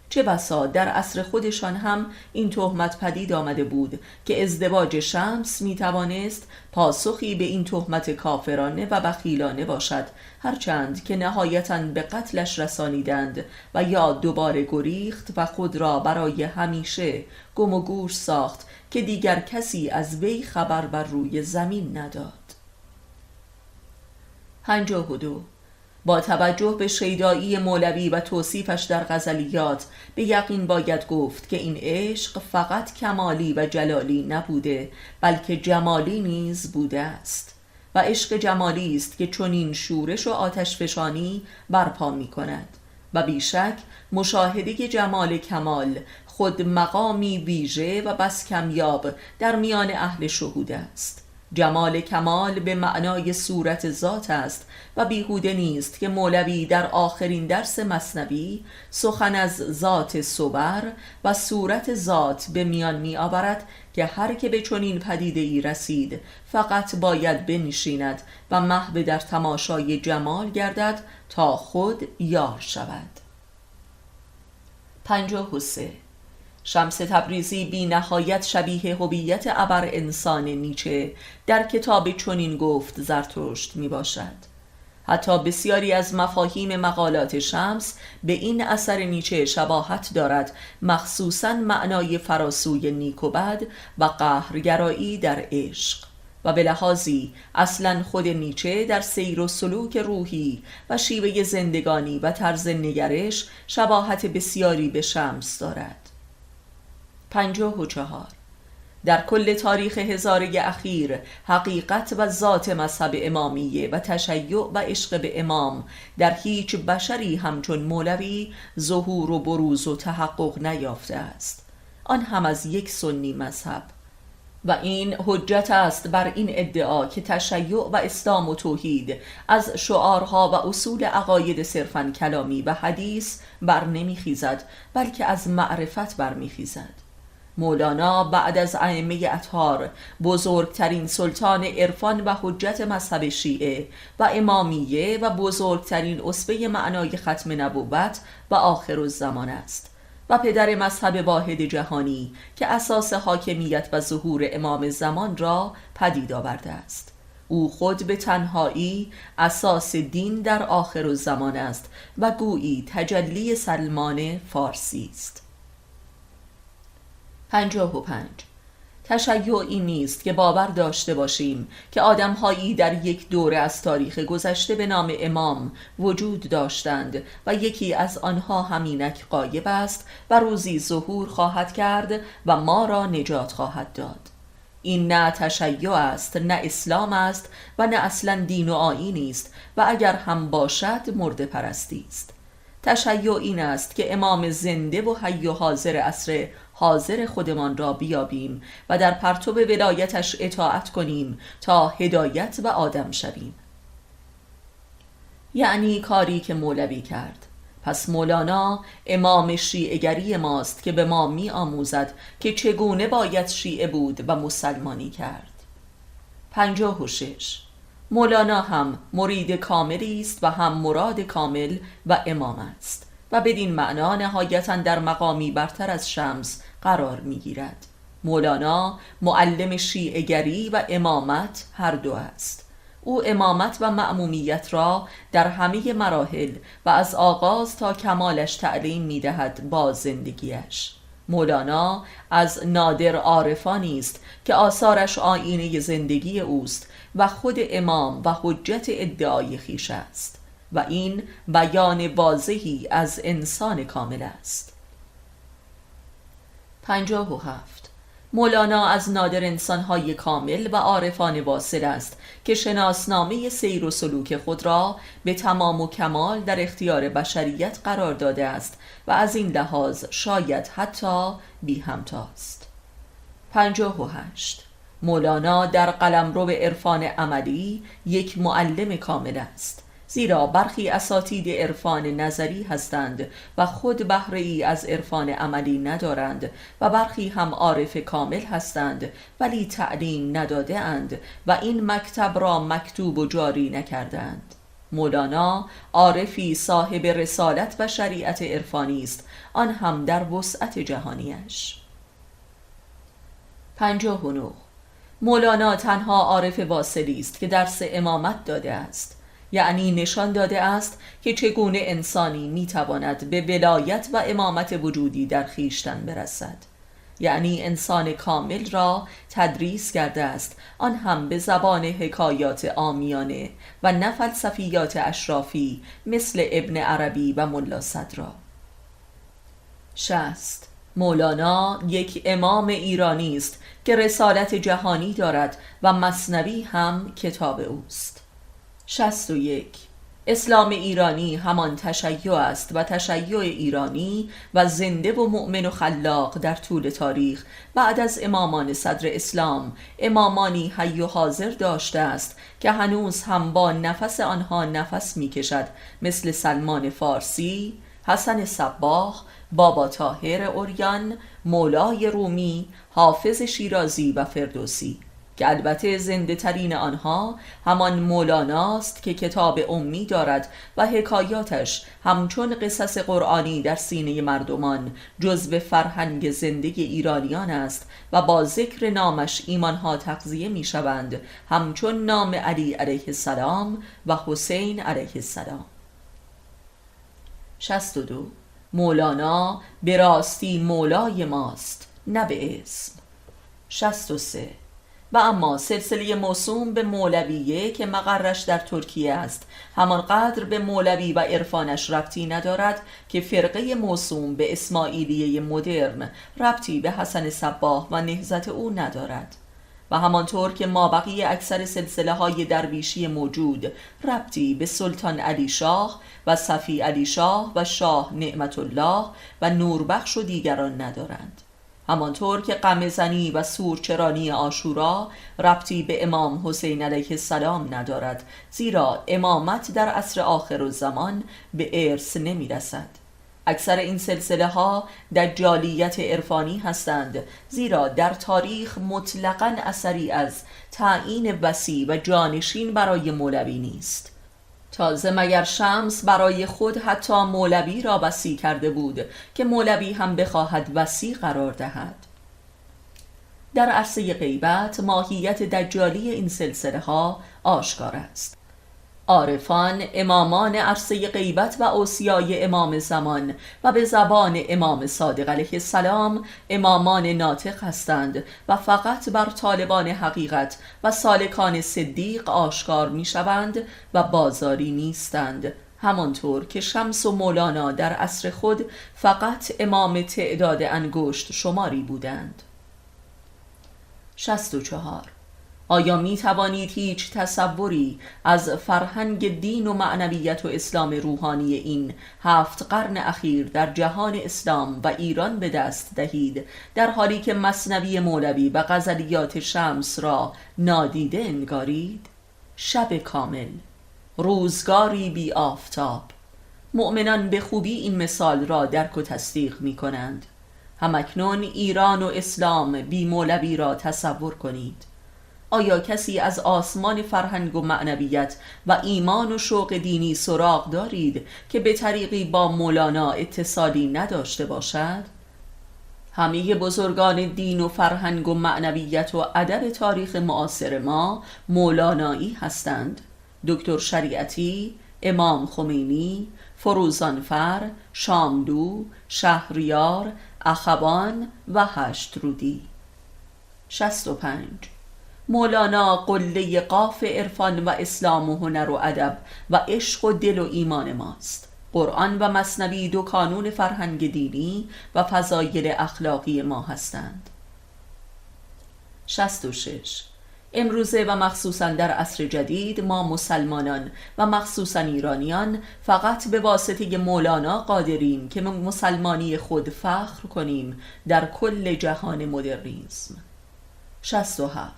چه بسا در عصر خودشان هم این تهمت پدید آمده بود که ازدواج شمس می توانست پاسخی به این تهمت کافرانه و بخیلانه باشد، هرچند که نهایتاً به قتلش رسانیدند و یا دوباره گریخت و خود را برای همیشه گم و گور ساخت که دیگر کسی از وی خبر بر روی زمین نداد. 52. با توجه به شیدایی مولوی و توصیفش در غزلیات به یقین باید گفت که این عشق فقط کمالی و جلالی نبوده بلکه جمالی نیز بوده است و عشق جمالی است که چنین شورش و آتشفشانی برپا می کند و بیشک مشاهده جمال کمال خود مقامی ویژه و بس کمیاب در میان اهل شهود است. جمال کمال به معنای صورت ذات است و بیهوده نیست که مولوی در آخرین درس مثنوی سخن از ذات صور و صورت ذات به میان می آورد که هر که به چنین پدیده ای رسید فقط باید بنشیند و محو در تماشای جمال گردد تا خود یار شود. 53. شمس تبریزی بی نهایت شبیه هویت ابر انسان نیچه در کتاب چنین گفت زرتشت می باشد. حتی بسیاری از مفاهیم مقالات شمس به این اثر نیچه شباهت دارد، مخصوصاً معنای فراسوی نیک و بد و قهرگرایی در عشق. و به لحاظی اصلاً خود نیچه در سیر و سلوک روحی و شیوه زندگانی و طرز نگرش شباهت بسیاری به شمس دارد. 54. در کل تاریخ هزاره اخیر حقیقت و ذات مذهب امامیه و تشیع و عشق به امام در هیچ بشری همچون مولوی ظهور و بروز و تحقق نیافته است، آن هم از یک سنی مذهب. و این حجت است بر این ادعا که تشیع و اسلام و توحید از شعارها و اصول عقاید صرفاً کلامی و حدیث بر نمیخیزد بلکه از معرفت بر میخیزد. مولانا بعد از ائمه اطهار بزرگترین سلطان عرفان و حجت مذهب شیعه و امامیه و بزرگترین اسوه معنای ختم نبوت و آخرالزمان است و پدر مذهب واحد جهانی که اساس حاکمیت و ظهور امام زمان را پدید آورده است. او خود به تنهایی اساس دین در آخرالزمان است و گویی تجلی سلمان فارسی است. 55. تشیعی نیست که باور داشته باشیم که آدم‌هایی در یک دوره از تاریخ گذشته به نام امام وجود داشتند و یکی از آنها همینک غایب است و روزی ظهور خواهد کرد و ما را نجات خواهد داد. این نه تشیع است، نه اسلام است و نه اصلا دین و آیینی است و اگر هم باشد مرده پرستی است. تشیع این است که امام زنده و حی و حاضر عصر حاضر خودمان را بیابیم و در پرتو ولایتش اطاعت کنیم تا هدایت و آدم شویم. یعنی کاری که مولوی کرد. پس مولانا امام شیعه‌گری ماست که به ما می آموزد که چگونه باید شیعه بود و مسلمانی کرد. 56. مولانا هم مرید کاملی است و هم مراد کامل و امام است و بدین معنا نهایتاً در مقامی برتر از شمس قرار می گیرد. مولانا معلم شیعه‌گری و امامت هر دو است. او امامت و مأمومیت را در همه مراحل و از آغاز تا کمالش تعلیم می دهد با زندگیش. مولانا از نادر عارفانی است که آثارش آیینه زندگی اوست و خود امام و حجت ادعای خویش است و این بیان واضحی از انسان کامل است. 57. مولانا از نادر انسانهای کامل و عارفان واصل است که شناسنامه سیر و سلوک خود را به تمام و کمال در اختیار بشریت قرار داده است و از این لحاظ شاید حتی بی همتاست. 58. مولانا در قلمرو عرفان عملی یک معلم کامل است، زیرا برخی اساتید عرفان نظری هستند و خود بهره ای از عرفان عملی ندارند و برخی هم عارف کامل هستند ولی تعلیم نداده اند و این مکتب را مکتوب و جاری نکردند. مولانا عارفی صاحب رسالت و شریعت عرفانی است، آن هم در وسعت جهانیش. 59. مولانا تنها عارف واصلی است که درس امامت داده است، یعنی نشان داده است که چگونه انسانی میتواند به ولایت و امامت وجودی در خویشتن برسد. یعنی انسان کامل را تدریس کرده است، آن هم به زبان حکایات عامیانه و نه فلسفیات اشرافی مثل ابن عربی و ملا صدرا. 60. مولانا یک امام ایرانی است که رسالت جهانی دارد و مثنوی هم کتاب اوست. 61. اسلام ایرانی همان تشیع است و تشیع ایرانی و زنده و مؤمن و خلاق در طول تاریخ بعد از امامان صدر اسلام امامانی حی و حاضر داشته است که هنوز هم با نفس آنها نفس می کشد، مثل سلمان فارسی، حسن صباح، بابا طاهر عریان، مولای رومی، حافظ شیرازی و فردوسی، که البته زنده ترین آنها همان مولاناست که کتاب امی دارد و حکایاتش همچون قصص قرآنی در سینه مردمان جزو فرهنگ زندگی ایرانیان است و با ذکر نامش ایمانها تغذیه می شوند، همچون نام علی علیه السلام و حسین علیه السلام. 62. مولانا به راستی مولای ماست، نه به اسم. 63. و اما سلسله موسوم به مولویه که مقرش در ترکیه است همانقدر به مولوی و عرفانش ربطی ندارد که فرقه موسوم به اسماعیلیه مدرن ربطی به حسن صباح و نهضت او ندارد و همانطور که مابقی اکثر سلسله های درویشی موجود ربطی به سلطان علی شاه و صفی علی شاه و شاه نعمت الله و نوربخش و دیگران ندارند. همانطور که قمه‌زنی و سورچرانی عاشورا ربطی به امام حسین علیه السلام ندارد، زیرا امامت در عصر آخر الزمان به ارث نمی رسد. اکثر این سلسله ها دجالیت عرفانی هستند، زیرا در تاریخ مطلقاً اثری از تعیین وصی و جانشین برای مولوی نیست. تازه مگر شمس برای خود حتی مولوی را وصی کرده بود که مولوی هم بخواهد وصی قرار دهد. در عرصه غیبت ماهیت دجالی این سلسله ها آشکار است. عارفان امامان عرصه غیبت و اوصیای امام زمان و به زبان امام صادق علیه السلام امامان ناطق هستند و فقط بر طالبان حقیقت و سالکان صدیق آشکار می شوند و بازاری نیستند، همانطور که شمس و مولانا در عصر خود فقط امام تعداد انگشت شماری بودند. 64. آیا می توانید هیچ تصوری از فرهنگ دین و معنویت و اسلام روحانی این 7 قرن اخیر در جهان اسلام و ایران به دست دهید، در حالی که مثنوی مولوی و غزلیات شمس را نادیده انگارید؟ شب کامل، روزگاری بی آفتاب. مؤمنان به خوبی این مثال را درک و تصدیق می کنند. همکنون ایران و اسلام بی مولوی را تصور کنید. آیا کسی از آسمان فرهنگ و معنویت و ایمان و شوق دینی سراغ دارید که به طریقی با مولانا اتصالی نداشته باشد؟ همه بزرگان دین و فرهنگ و معنویت و ادب تاریخ معاصر ما مولانایی هستند. دکتر شریعتی، امام خمینی، فروزانفر، شاملو، شهریار، اخوان و هشت رودی. 65. مولانا قله قاف عرفان و اسلام و هنر و ادب و عشق و دل و ایمان ماست. قرآن و مثنوی 2 کانون فرهنگ دینی و فضایل اخلاقی ما هستند. 66. امروزه و مخصوصا در عصر جدید ما مسلمانان و مخصوصا ایرانیان فقط به واسطه مولانا قادریم که مسلمانی خود فخر کنیم در کل جهان مدرنیسم. 67.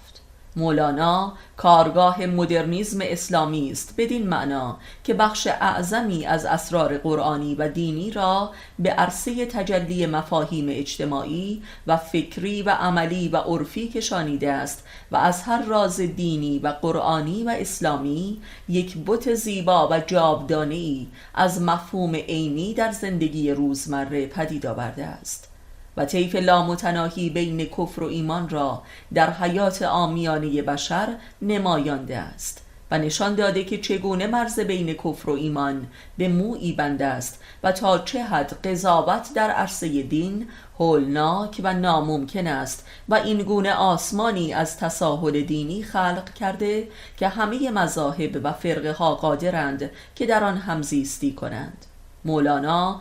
مولانا کارگاه مدرنیسم اسلامی است، بدین معنا که بخش اعظمی از اسرار قرآنی و دینی را به عرصه تجلی مفاهیم اجتماعی و فکری و عملی و عرفی کشانیده است و از هر راز دینی و قرآنی و اسلامی یک بت زیبا و جاودانه‌ای از مفهوم عینی در زندگی روزمره پدید آورده است و طیف لامتناهی بین کفر و ایمان را در حیات عامیانه بشر نمایانده است و نشان داده که چگونه مرز بین کفر و ایمان به مویی بند است و تا چه حد قضاوت در عرصه دین هولناک و ناممکن است و این گونه آسمانی از تساهل دینی خلق کرده که همه مذاهب و فرقه ها قادرند که در آن همزیستی کنند. مولانا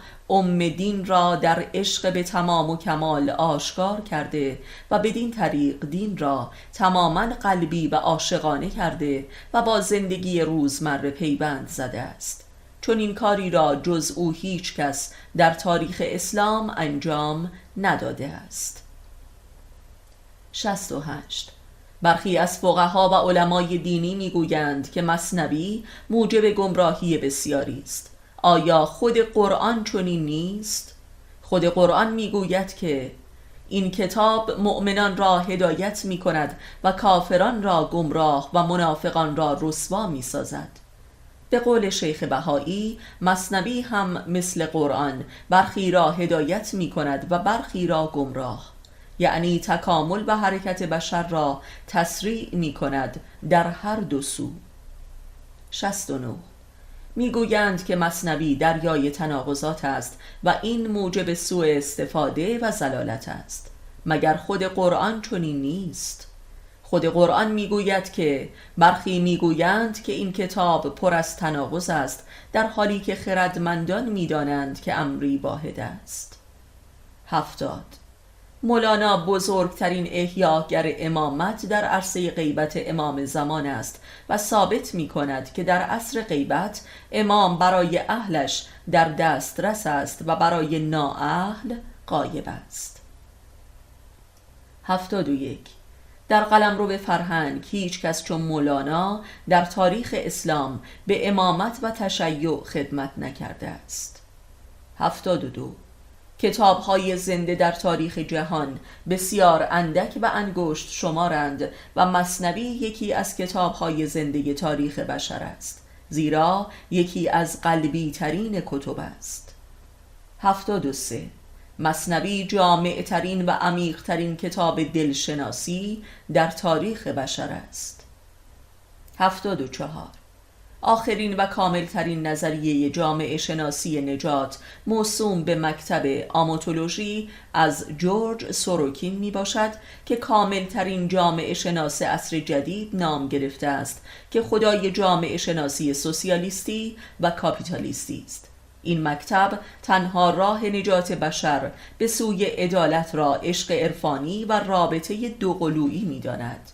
دین را در عشق به تمام و کمال آشکار کرده و بدین طریق دین را تماما قلبی و عاشقانه کرده و با زندگی روزمره پیوند زده است. چون این کاری را جز او هیچ کس در تاریخ اسلام انجام نداده است. 68. برخی از فقها و علمای دینی میگویند که مثنوی موجب گمراهی بسیاری است. آیا خود قرآن چنین نیست؟ خود قرآن میگوید که این کتاب مؤمنان را هدایت می کند و کافران را گمراه و منافقان را رسوا می سازد. به قول شیخ بهایی، مثنوی هم مثل قرآن برخی را هدایت می کند و برخی را گمراه، یعنی تکامل و حرکت بشر را تسریع می کند در هر دو سو. 69. میگویند که مثنوی دریای تناقضات است و این موجب سوء استفاده و ضلالت است. مگر خود قرآن چنین نیست؟ خود قرآن میگوید که برخی میگویند که این کتاب پر از تناقض است، در حالی که خردمندان میدانند که امری واحد است. 70. مولانا بزرگترین احیاگر امامت در عرصه غیبت امام زمان است و ثابت می کند که در عصر غیبت امام برای اهلش در دسترس است و برای نااهل غایب است. 71. در قلمرو فرهنگ هیچ کس چون مولانا در تاریخ اسلام به امامت و تشیع خدمت نکرده است. 72. کتاب‌های زنده در تاریخ جهان بسیار اندک و انگشت شمارند و مثنوی یکی از کتاب‌های زنده تاریخ بشر است، زیرا یکی از قلبی ترین کتب است. 73. مثنوی جامع ترین و عمیق ترین کتاب دلشناسی در تاریخ بشر است. 74. آخرین و کاملترین نظریه جامعه شناسی نجات موسوم به مکتب آماتولوژی از جورج سوروکین می باشد که کاملترین جامعه شناس عصر جدید نام گرفته است که خدای جامعه شناسی سوسیالیستی و کاپیتالیستی است. این مکتب تنها راه نجات بشر به سوی عدالت را عشق عرفانی و رابطه دوقلویی می داند.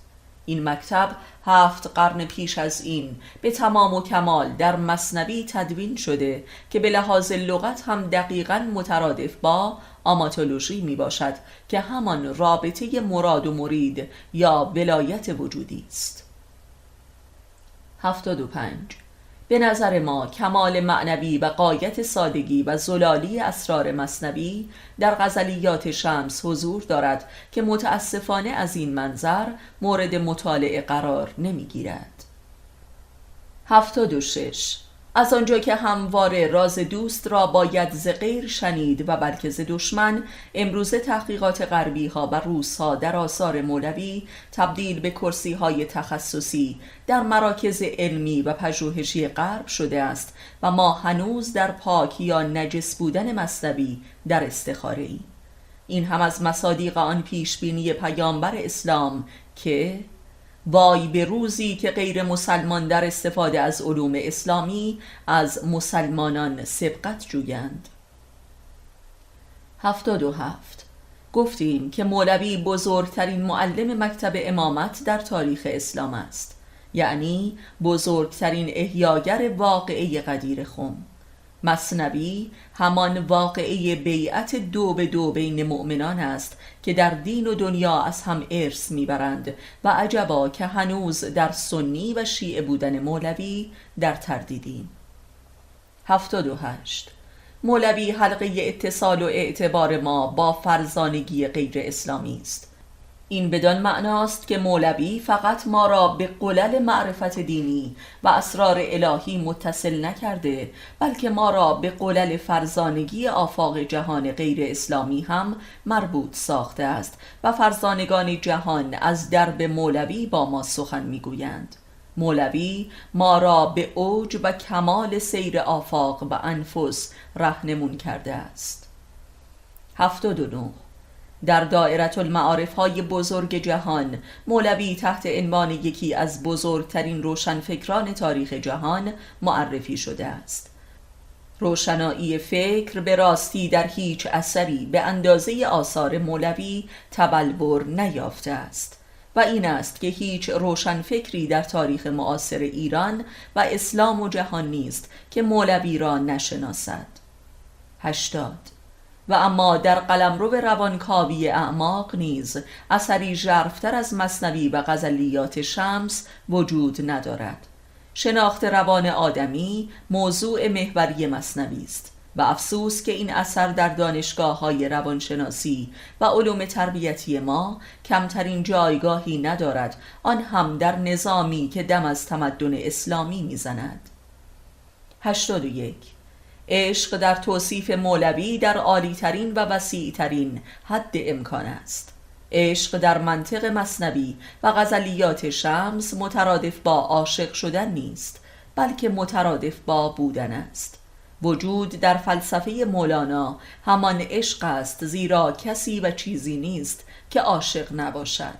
این مکتب 7 قرن پیش از این به تمام و کمال در مثنوی تدوین شده که به لحاظ لغت هم دقیقاً مترادف با آماتولوژی می باشد که همان رابطه مراد و مرید یا ولایت وجودی است. 75. به نظر ما کمال معنوی و غایت سادگی و زلالی اسرار مثنوی در غزلیات شمس حضور دارد که متاسفانه از این منظر مورد مطالعه قرار نمی گیرد. 76. از آنجا که همواره راز دوست را باید ز غیر شنید و بلکه ز دشمن، امروزه تحقیقات غربی ها و روس ها در آثار مولوی تبدیل به کرسی های تخصصی در مراکز علمی و پژوهشی غرب شده است و ما هنوز در پاک یا نجس بودن مثنوی در استخاره ایم. این هم از مصادیق آن پیشبینی پیامبر اسلام که وای به روزی که غیر مسلمان در استفاده از علوم اسلامی از مسلمانان سبقت جویند. 77. گفتیم که مولوی بزرگترین معلم مکتب امامت در تاریخ اسلام است، یعنی بزرگترین احیاگر واقعه قدیر خم. مثنوی همان واقعه بیعت 2 بین مؤمنان است که در دین و دنیا از هم ارث میبرند و عجبا که هنوز در سنی و شیعه بودن مولوی در تردیدیم. 78. مولوی حلقه اتصال و اعتبار ما با فرزانگی غیر اسلامی است. این بدان معناست که مولوی فقط ما را به قلل معرفت دینی و اسرار الهی متصل نکرده، بلکه ما را به قلل فرزانگی آفاق جهان غیر اسلامی هم مربوط ساخته است و فرزانگان جهان از درب مولوی با ما سخن میگویند. مولوی ما را به اوج و کمال سیر آفاق و انفس راهنمون کرده است. 79. در دائره المعارف های بزرگ جهان مولوی تحت عنوان یکی از بزرگترین روشنفکران تاریخ جهان معرفی شده است. روشنایی فکر به راستی در هیچ اثری به اندازه آثار مولوی تبلور نیافته است و این است که هیچ روشنفکری در تاریخ معاصر ایران و اسلام و جهان نیست که مولوی را نشناسد. 80. و اما در قلمرو روانکاوی اعماق نیز اثری ژرف‌تر از مثنوی و غزلیات شمس وجود ندارد. شناخت روان آدمی موضوع محوری مثنوی است و افسوس که این اثر در دانشگاه‌های روانشناسی و علوم تربیتی ما کمترین جایگاهی ندارد، آن هم در نظامی که دم از تمدن اسلامی میزند. 81. عشق در توصیف مولوی در عالی‌ترین و وسیع‌ترین حد امکان است. عشق در منطق مثنوی و غزلیات شمس مترادف با عاشق شدن نیست، بلکه مترادف با بودن است. وجود در فلسفه مولانا همان عشق است، زیرا کسی و چیزی نیست که عاشق نباشد،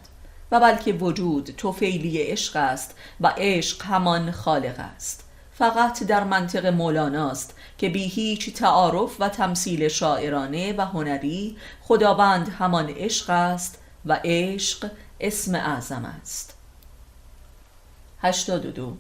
و بلکه وجود طفیلی عشق است و عشق همان خالق است. فقط در منطق مولاناست که بی هیچ تعارف و تمثیل شاعرانه و هنری خداوند همان عشق است و عشق اسم اعظم است. 82.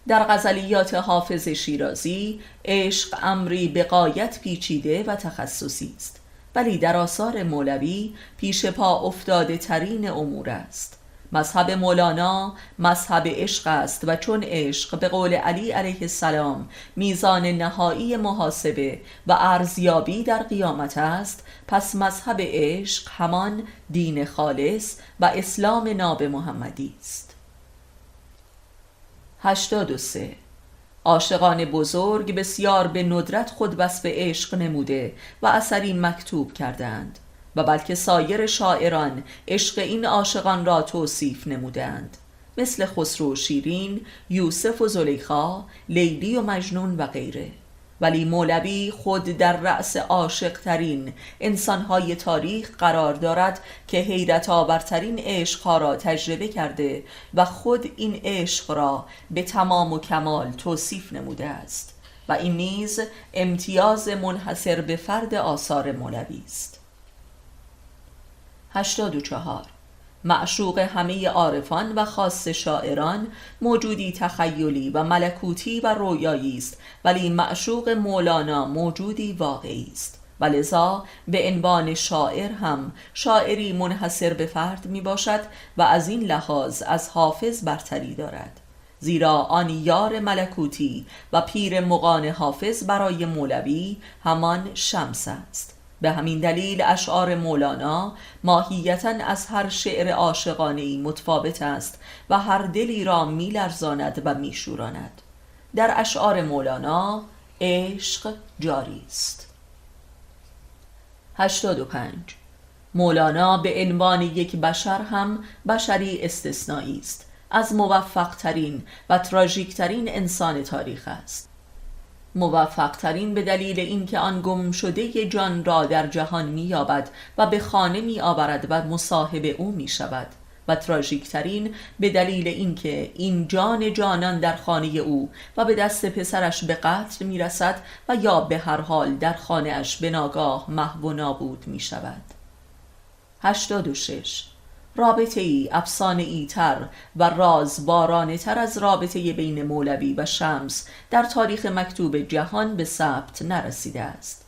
در غزلیات حافظ شیرازی عشق امری به غایت پیچیده و تخصصی است، ولی در آثار مولوی پیش پا افتاده ترین امور است. مذهب مولانا مذهب عشق است و چون عشق به قول علی علیه السلام میزان نهایی محاسبه و ارزیابی در قیامت است، پس مذهب عشق همان دین خالص و اسلام ناب محمدی است. 83. عاشقان بزرگ بسیار به ندرت خود وصف عشق نموده و اثری مکتوب کردند و بلکه سایر شاعران عشق این عاشقان را توصیف نمودند، مثل خسرو و شیرین، یوسف و زلیخا، لیلی و مجنون و غیره. ولی مولوی خود در رأس عاشق ترین انسانهای تاریخ قرار دارد که حیرت آورترین عشقها را تجربه کرده و خود این عشق را به تمام و کمال توصیف نموده است و این نیز امتیاز منحصر به فرد آثار مولوی است. 84. معشوق همه عارفان و خاص شاعران موجودی تخیلی و ملکوتی و رویایی است، ولی معشوق مولانا موجودی واقعی است و لذا به عنوان شاعر هم شاعری منحصر به فرد می باشد و از این لحاظ از حافظ برتری دارد، زیرا آن یار ملکوتی و پیر مغان حافظ برای مولوی همان شمس است. به همین دلیل اشعار مولانا ماهیتاً از هر شعر عاشقانه‌ای متفاوت است و هر دلی را می‌لرزاند و می‌شوراند. در اشعار مولانا عشق جاری است. 85. مولانا به عنوان یک بشر هم بشری استثنایی است، از موفق ترین و تراژیک ترین انسان تاریخ است. موفق ترین به دلیل اینکه آن گم شده جان را در جهان می یابد و به خانه می آورد و مصاحب او می شود، و تراژیک ترین به دلیل اینکه این جان جانان در خانه او و به دست پسرش به قتل می رسد و یا به هر حال در خانه اش به ناگاه محو و نابود می شود. 86. رابطه ای افسانه ای تر و رازبارانه تر از رابطه بین مولوی و شمس در تاریخ مکتوب جهان به ثبت نرسیده است.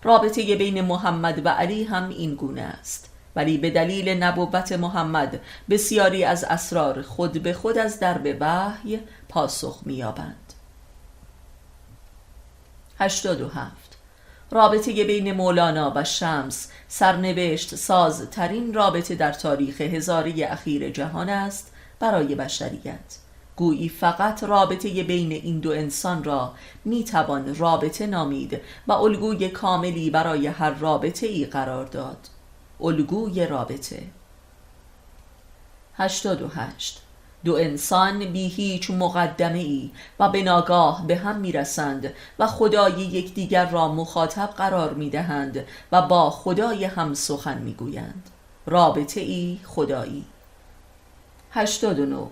رابطه بین محمد و علی هم این گونه است، ولی به دلیل نبوت محمد بسیاری از اسرار خود به خود از درب وحی پاسخ می‌یابند. 87. رابطه بین مولانا و شمس سرنوشت سازترین رابطه در تاریخ هزاره اخیر جهان است برای بشریت. گویی فقط رابطه بین این دو انسان را میتوان رابطه نامید و الگوی کاملی برای هر رابطه ای قرار داد. الگوی رابطه. 88. دو انسان بی هیچ مقدمه ای و به ناگاه به هم می رسند و خدای یکدیگر را مخاطب قرار می دهند و با خدای هم سخن می گویند. رابطه ای خدایی. 89.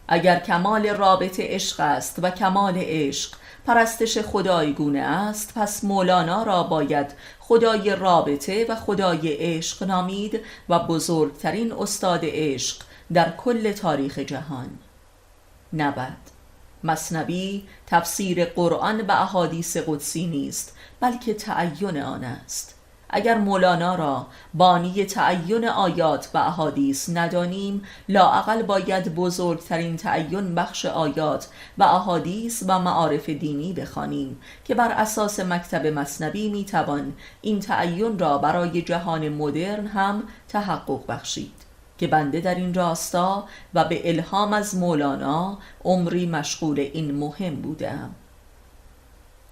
اگر کمال رابطه عشق است و کمال عشق پرستش خدایگونه است، پس مولانا را باید خدای رابطه و خدای عشق نامید و بزرگترین استاد عشق در کل تاریخ جهان. 90. مثنوی تفسیر قرآن و احادیث قدسی نیست، بلکه تعین آن است. اگر مولانا را بانی تعین آیات و احادیث ندانیم، لااقل باید بزرگترین تعین بخش آیات و احادیث و معارف دینی بخوانیم که بر اساس مکتب مثنوی میتوان این تعین را برای جهان مدرن هم تحقق بخشید، که بنده در این راستا و به الهام از مولانا عمری مشغول این مهم بودم.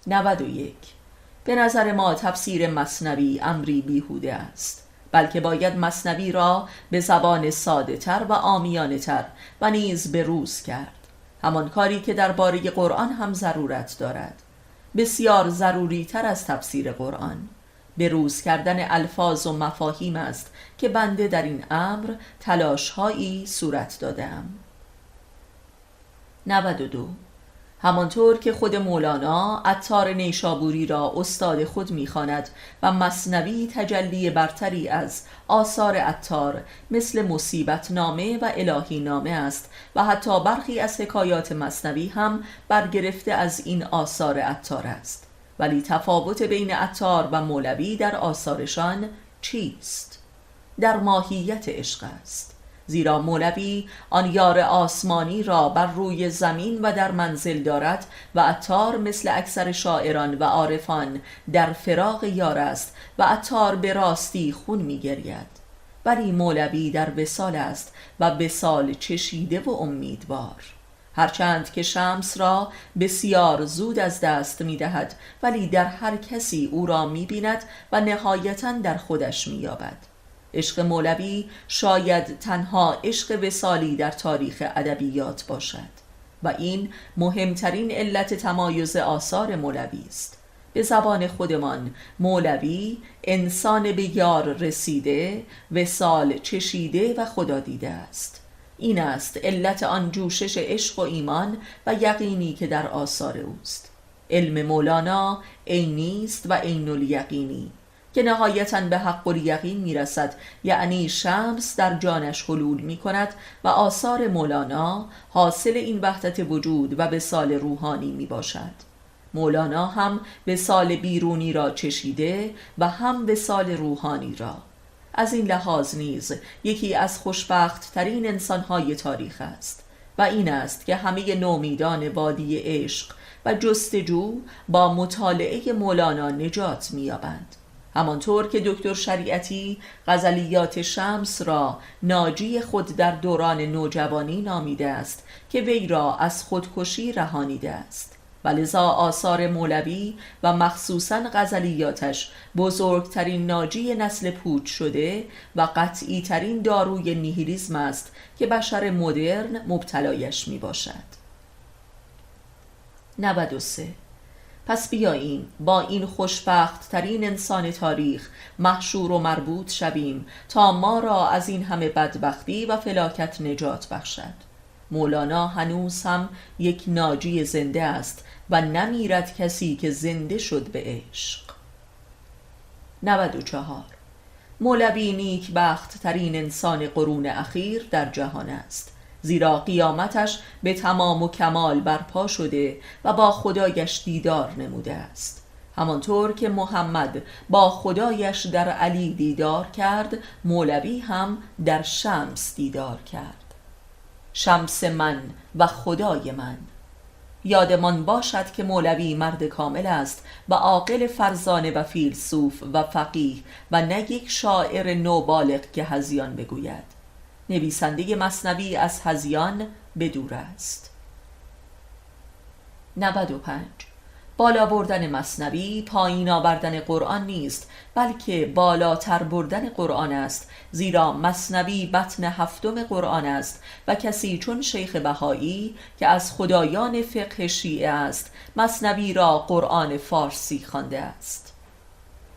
91. به نظر ما تفسیر مثنوی امری بیهوده است، بلکه باید مثنوی را به زبان ساده تر و عامیانه تر و نیز به روز کرد، همان کاری که درباره قرآن هم ضرورت دارد، بسیار ضروری تر از تفسیر قرآن. به روز کردن الفاظ و مفاهیم است که بنده در این امر تلاش‌هایی صورت دادم. 92. همانطور که خود مولانا عطار نیشابوری را استاد خود می‌خواند و مثنوی تجلی برتری از آثار عطار مثل مصیبت نامه و الهی نامه است و حتی برخی از حکایات مثنوی هم برگرفته از این آثار عطار است، ولی تفاوت بین عطار و مولوی در آثارشان چیست؟ در ماهیت عشق است. زیرا مولوی آن یار آسمانی را بر روی زمین و در منزل دارد و عطار مثل اکثر شاعران و عارفان در فراق یار است و عطار به راستی خون می گرید، ولی مولوی در وصال است و وصال چشیده و امیدوار. هرچند که شمس را بسیار زود از دست می دهد، ولی در هر کسی او را می بیند و نهایتاً در خودش می یابد. عشق مولوی شاید تنها عشق وصالی در تاریخ ادبیات باشد و این مهمترین علت تمایز آثار مولوی است. به زبان خودمان مولوی انسان به یار رسیده، وصال چشیده و خدا دیده است. این است علت آن جوشش عشق و ایمان و یقینی که در آثار اوست. علم مولانا عینی است و عین الیقینی، که نهایتاً به حق الیقین میرسد، یعنی شمس در جانش حلول می کند و آثار مولانا حاصل این وحدت وجود و وصال روحانی می باشد. مولانا هم وصال بیرونی را چشیده و هم وصال روحانی را. از این لحاظ نیز یکی از خوشبخت ترین انسانهای تاریخ است و این است که همه نومیدان وادی عشق و جستجو با مطالعه مولانا نجات می‌یابند. همانطور که دکتر شریعتی غزلیات شمس را ناجی خود در دوران نوجوانی نامیده است که وی را از خودکشی رهانیده است و لذا آثار مولوی و مخصوصاً غزلیاتش بزرگترین ناجی نسل پوچ شده و قطعی ترین داروی نیهیلیسم است که بشر مدرن مبتلایش می باشد. 93. پس بیاییم با این خوشبخت ترین انسان تاریخ محشور و مربوط شویم تا ما را از این همه بدبختی و فلاکت نجات بخشد. مولانا هنوز هم یک ناجی زنده است و نمیرد کسی که زنده شد به عشق. 94. مولوی نیکبخت ترین انسان قرون اخیر در جهان است، زیرا قیامتش به تمام و کمال برپا شده و با خدایش دیدار نموده است. همانطور که محمد با خدایش در علی دیدار کرد، مولوی هم در شمس دیدار کرد. شمس من و خدای من. یادمان باشد که مولوی مرد کامل است و عاقل فرزانه و فیلسوف و فقیه و نه یک شاعر نوبالغ که هذیان بگوید. نویسنده مثنوی از هذیان بدور است. 95. بالا بردن مثنوی پایین آوردن قرآن نیست، بلکه بالاتر بردن قرآن است، زیرا مثنوی بطن هفتم قرآن است و کسی چون شیخ بهایی که از خدایان فقه شیعه است مثنوی را قرآن فارسی خوانده است.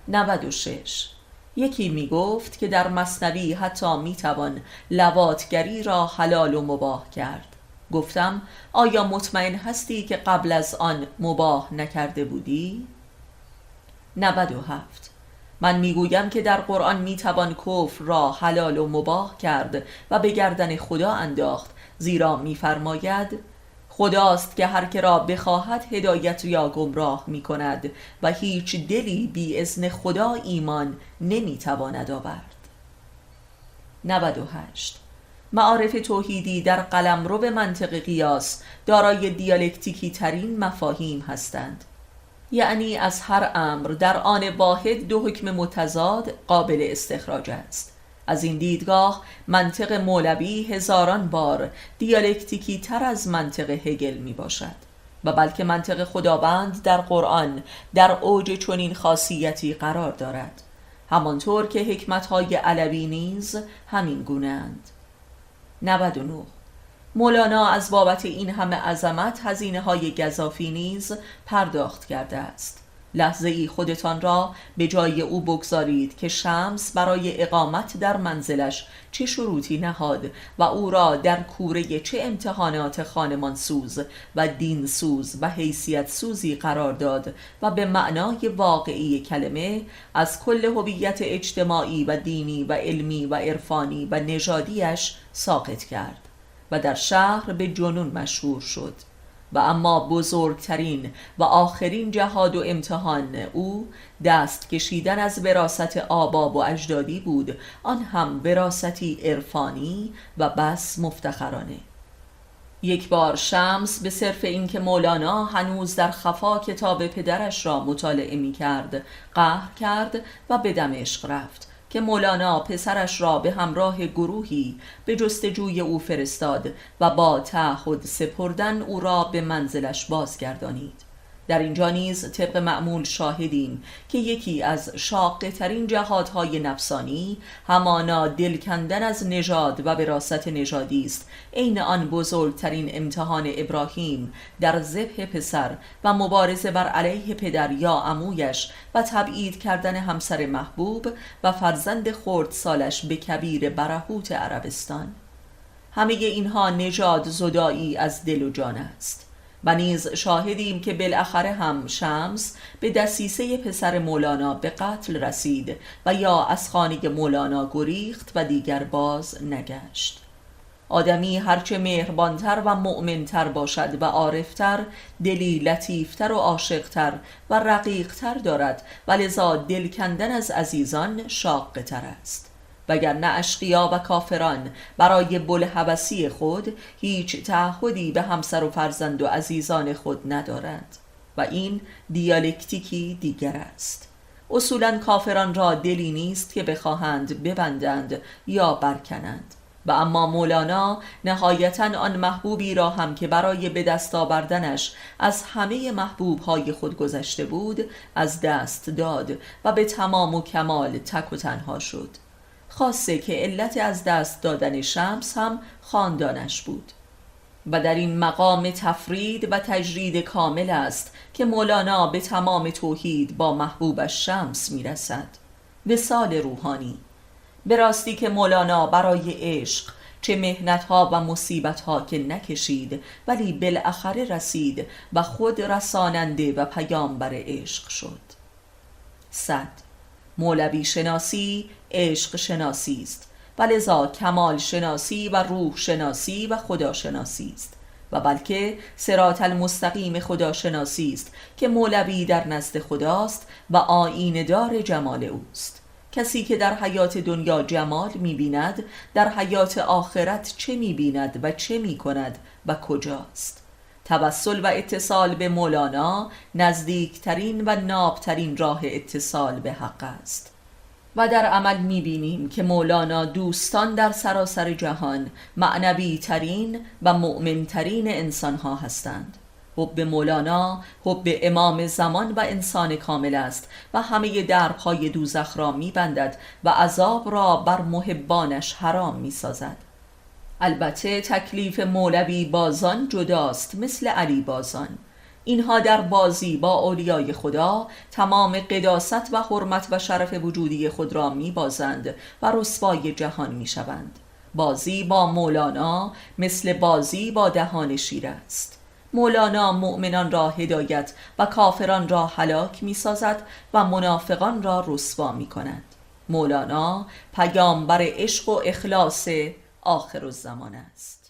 96. یکی می گفت که در مثنوی حتی می توان لواطگری را حلال و مباح کرد. گفتم آیا مطمئن هستی که قبل از آن مباح نکرده بودی؟ 97. من میگویم که در قرآن میتوان کفر را حلال و مباح کرد و به گردن خدا انداخت، زیرا میفرماید خداست که هر که را بخواهد هدایت یا گمراه میکند و هیچ دلی بی اذن خدا ایمان نمیتواند آورد. 98. معارف توحیدی در قلمرو منطق قیاس دارای دیالکتیکی ترین مفاهیم هستند، یعنی از هر امر در آن واحد دو حکم متضاد قابل استخراج است. از این دیدگاه منطق مولوی هزاران بار دیالکتیکی تر از منطق هگل می باشد و بلکه منطق خداوند در قرآن در اوج چنین خاصیتی قرار دارد، همانطور که حکمت‌های علوی نیز همین گونه اند. 99. مولانا از بابت این همه عظمت هزینه‌های گزافی نیز پرداخت کرده است. لحظه ای خودتان را به جای او بگذارید که شمس برای اقامت در منزلش چه شروطی نهاد و او را در کوره چه امتحانات خانمانسوز و دینسوز و حیثیت سوزی قرار داد و به معنای واقعی کلمه از کل هویت اجتماعی و دینی و علمی و عرفانی و نژادیش ساقط کرد و در شهر به جنون مشهور شد. و اما بزرگترین و آخرین جهاد و امتحان او دست کشیدن از وراثت آباب و اجدادی بود، آن هم وراثتی عرفانی و بس مفتخرانه. یک بار شمس به صرف این که مولانا هنوز در خفا کتاب پدرش را مطالعه می کرد قهر کرد و به دمشق رفت که مولانا پسرش را به همراه گروهی به جستجوی او فرستاد و با تعهد سپردن او را به منزلش بازگردانید. در اینجا نیز طبق معمول شاهدیم که یکی از شاقه ترین جهادهای نفسانی همانا دل کندن از نژاد و وراثت نژادی است، عین آن بزرگترین امتحان ابراهیم در ذبح پسر و مبارزه بر علیه پدر یا عمویش و تبعید کردن همسر محبوب و فرزند خردسالش به کبیر برهوت عربستان. همه اینها نژاد زدایی از دل و جان است و نیز شاهدیم که بالاخره هم شمس به دسیسه پسر مولانا به قتل رسید و یا از خانه مولانا گریخت و دیگر باز نگشت. آدمی هرچه مهربانتر و مؤمنتر باشد و عارفتر، دلی لطیفتر و عاشقتر و رقیقتر دارد و لذا دل کندن از عزیزان شاقه تر است. وگرنه اشقیا و کافران برای بوالهوسی خود هیچ تعهدی به همسر و فرزند و عزیزان خود ندارند و این دیالکتیکی دیگر است. اصولا کافران را دلی نیست که بخواهند ببندند یا برکنند، و اما مولانا نهایتاً آن محبوبی را هم که برای به دست آوردنش از همه محبوبهای خود گذشته بود از دست داد و به تمام و کمال تک و تنها شد. خاصه که علت از دست دادن شمس هم خاندانش بود و در این مقام تفرید و تجرید کامل است که مولانا به تمام توحید با محبوبش شمس میرسد. وصال روحانی. به راستی که مولانا برای عشق چه مهنتها و مصیبتها که نکشید، ولی بالاخره رسید و خود رساننده و پیامبر عشق شد. 100. مولوی شناسی عشق شناسی است و لذا کمال شناسی و روح شناسی و خدا شناسی است و بلکه صراط المستقیم خدا شناسی است که مولوی در نزد خداست و آیینه دار جمال اوست. کسی که در حیات دنیا جمال می‌بیند، در حیات آخرت چه می‌بیند و چه می‌کند و کجاست؟ توسل و اتصال به مولانا نزدیکترین و نابترین راه اتصال به حق است و در عمل می‌بینیم که مولانا دوستان در سراسر جهان معنوی ترین و مؤمن ترین انسان‌ها هستند. حب مولانا حب امام زمان و انسان کامل است و همه درهای دوزخ را می‌بندد و عذاب را بر محبانش حرام می‌سازد. البته تکلیف مولوی بازان جداست، مثل علی بازان. اینها در بازی با اولیای خدا تمام قداست و حرمت و شرف وجودی خود را می‌بازند و رسوای جهان می‌شوند. بازی با مولانا مثل بازی با دهان شیر است. مولانا مؤمنان را هدایت و کافران را هلاک می‌سازد و منافقان را رسوا می‌کند. مولانا پیامبر عشق و اخلاص آخر الزمان است.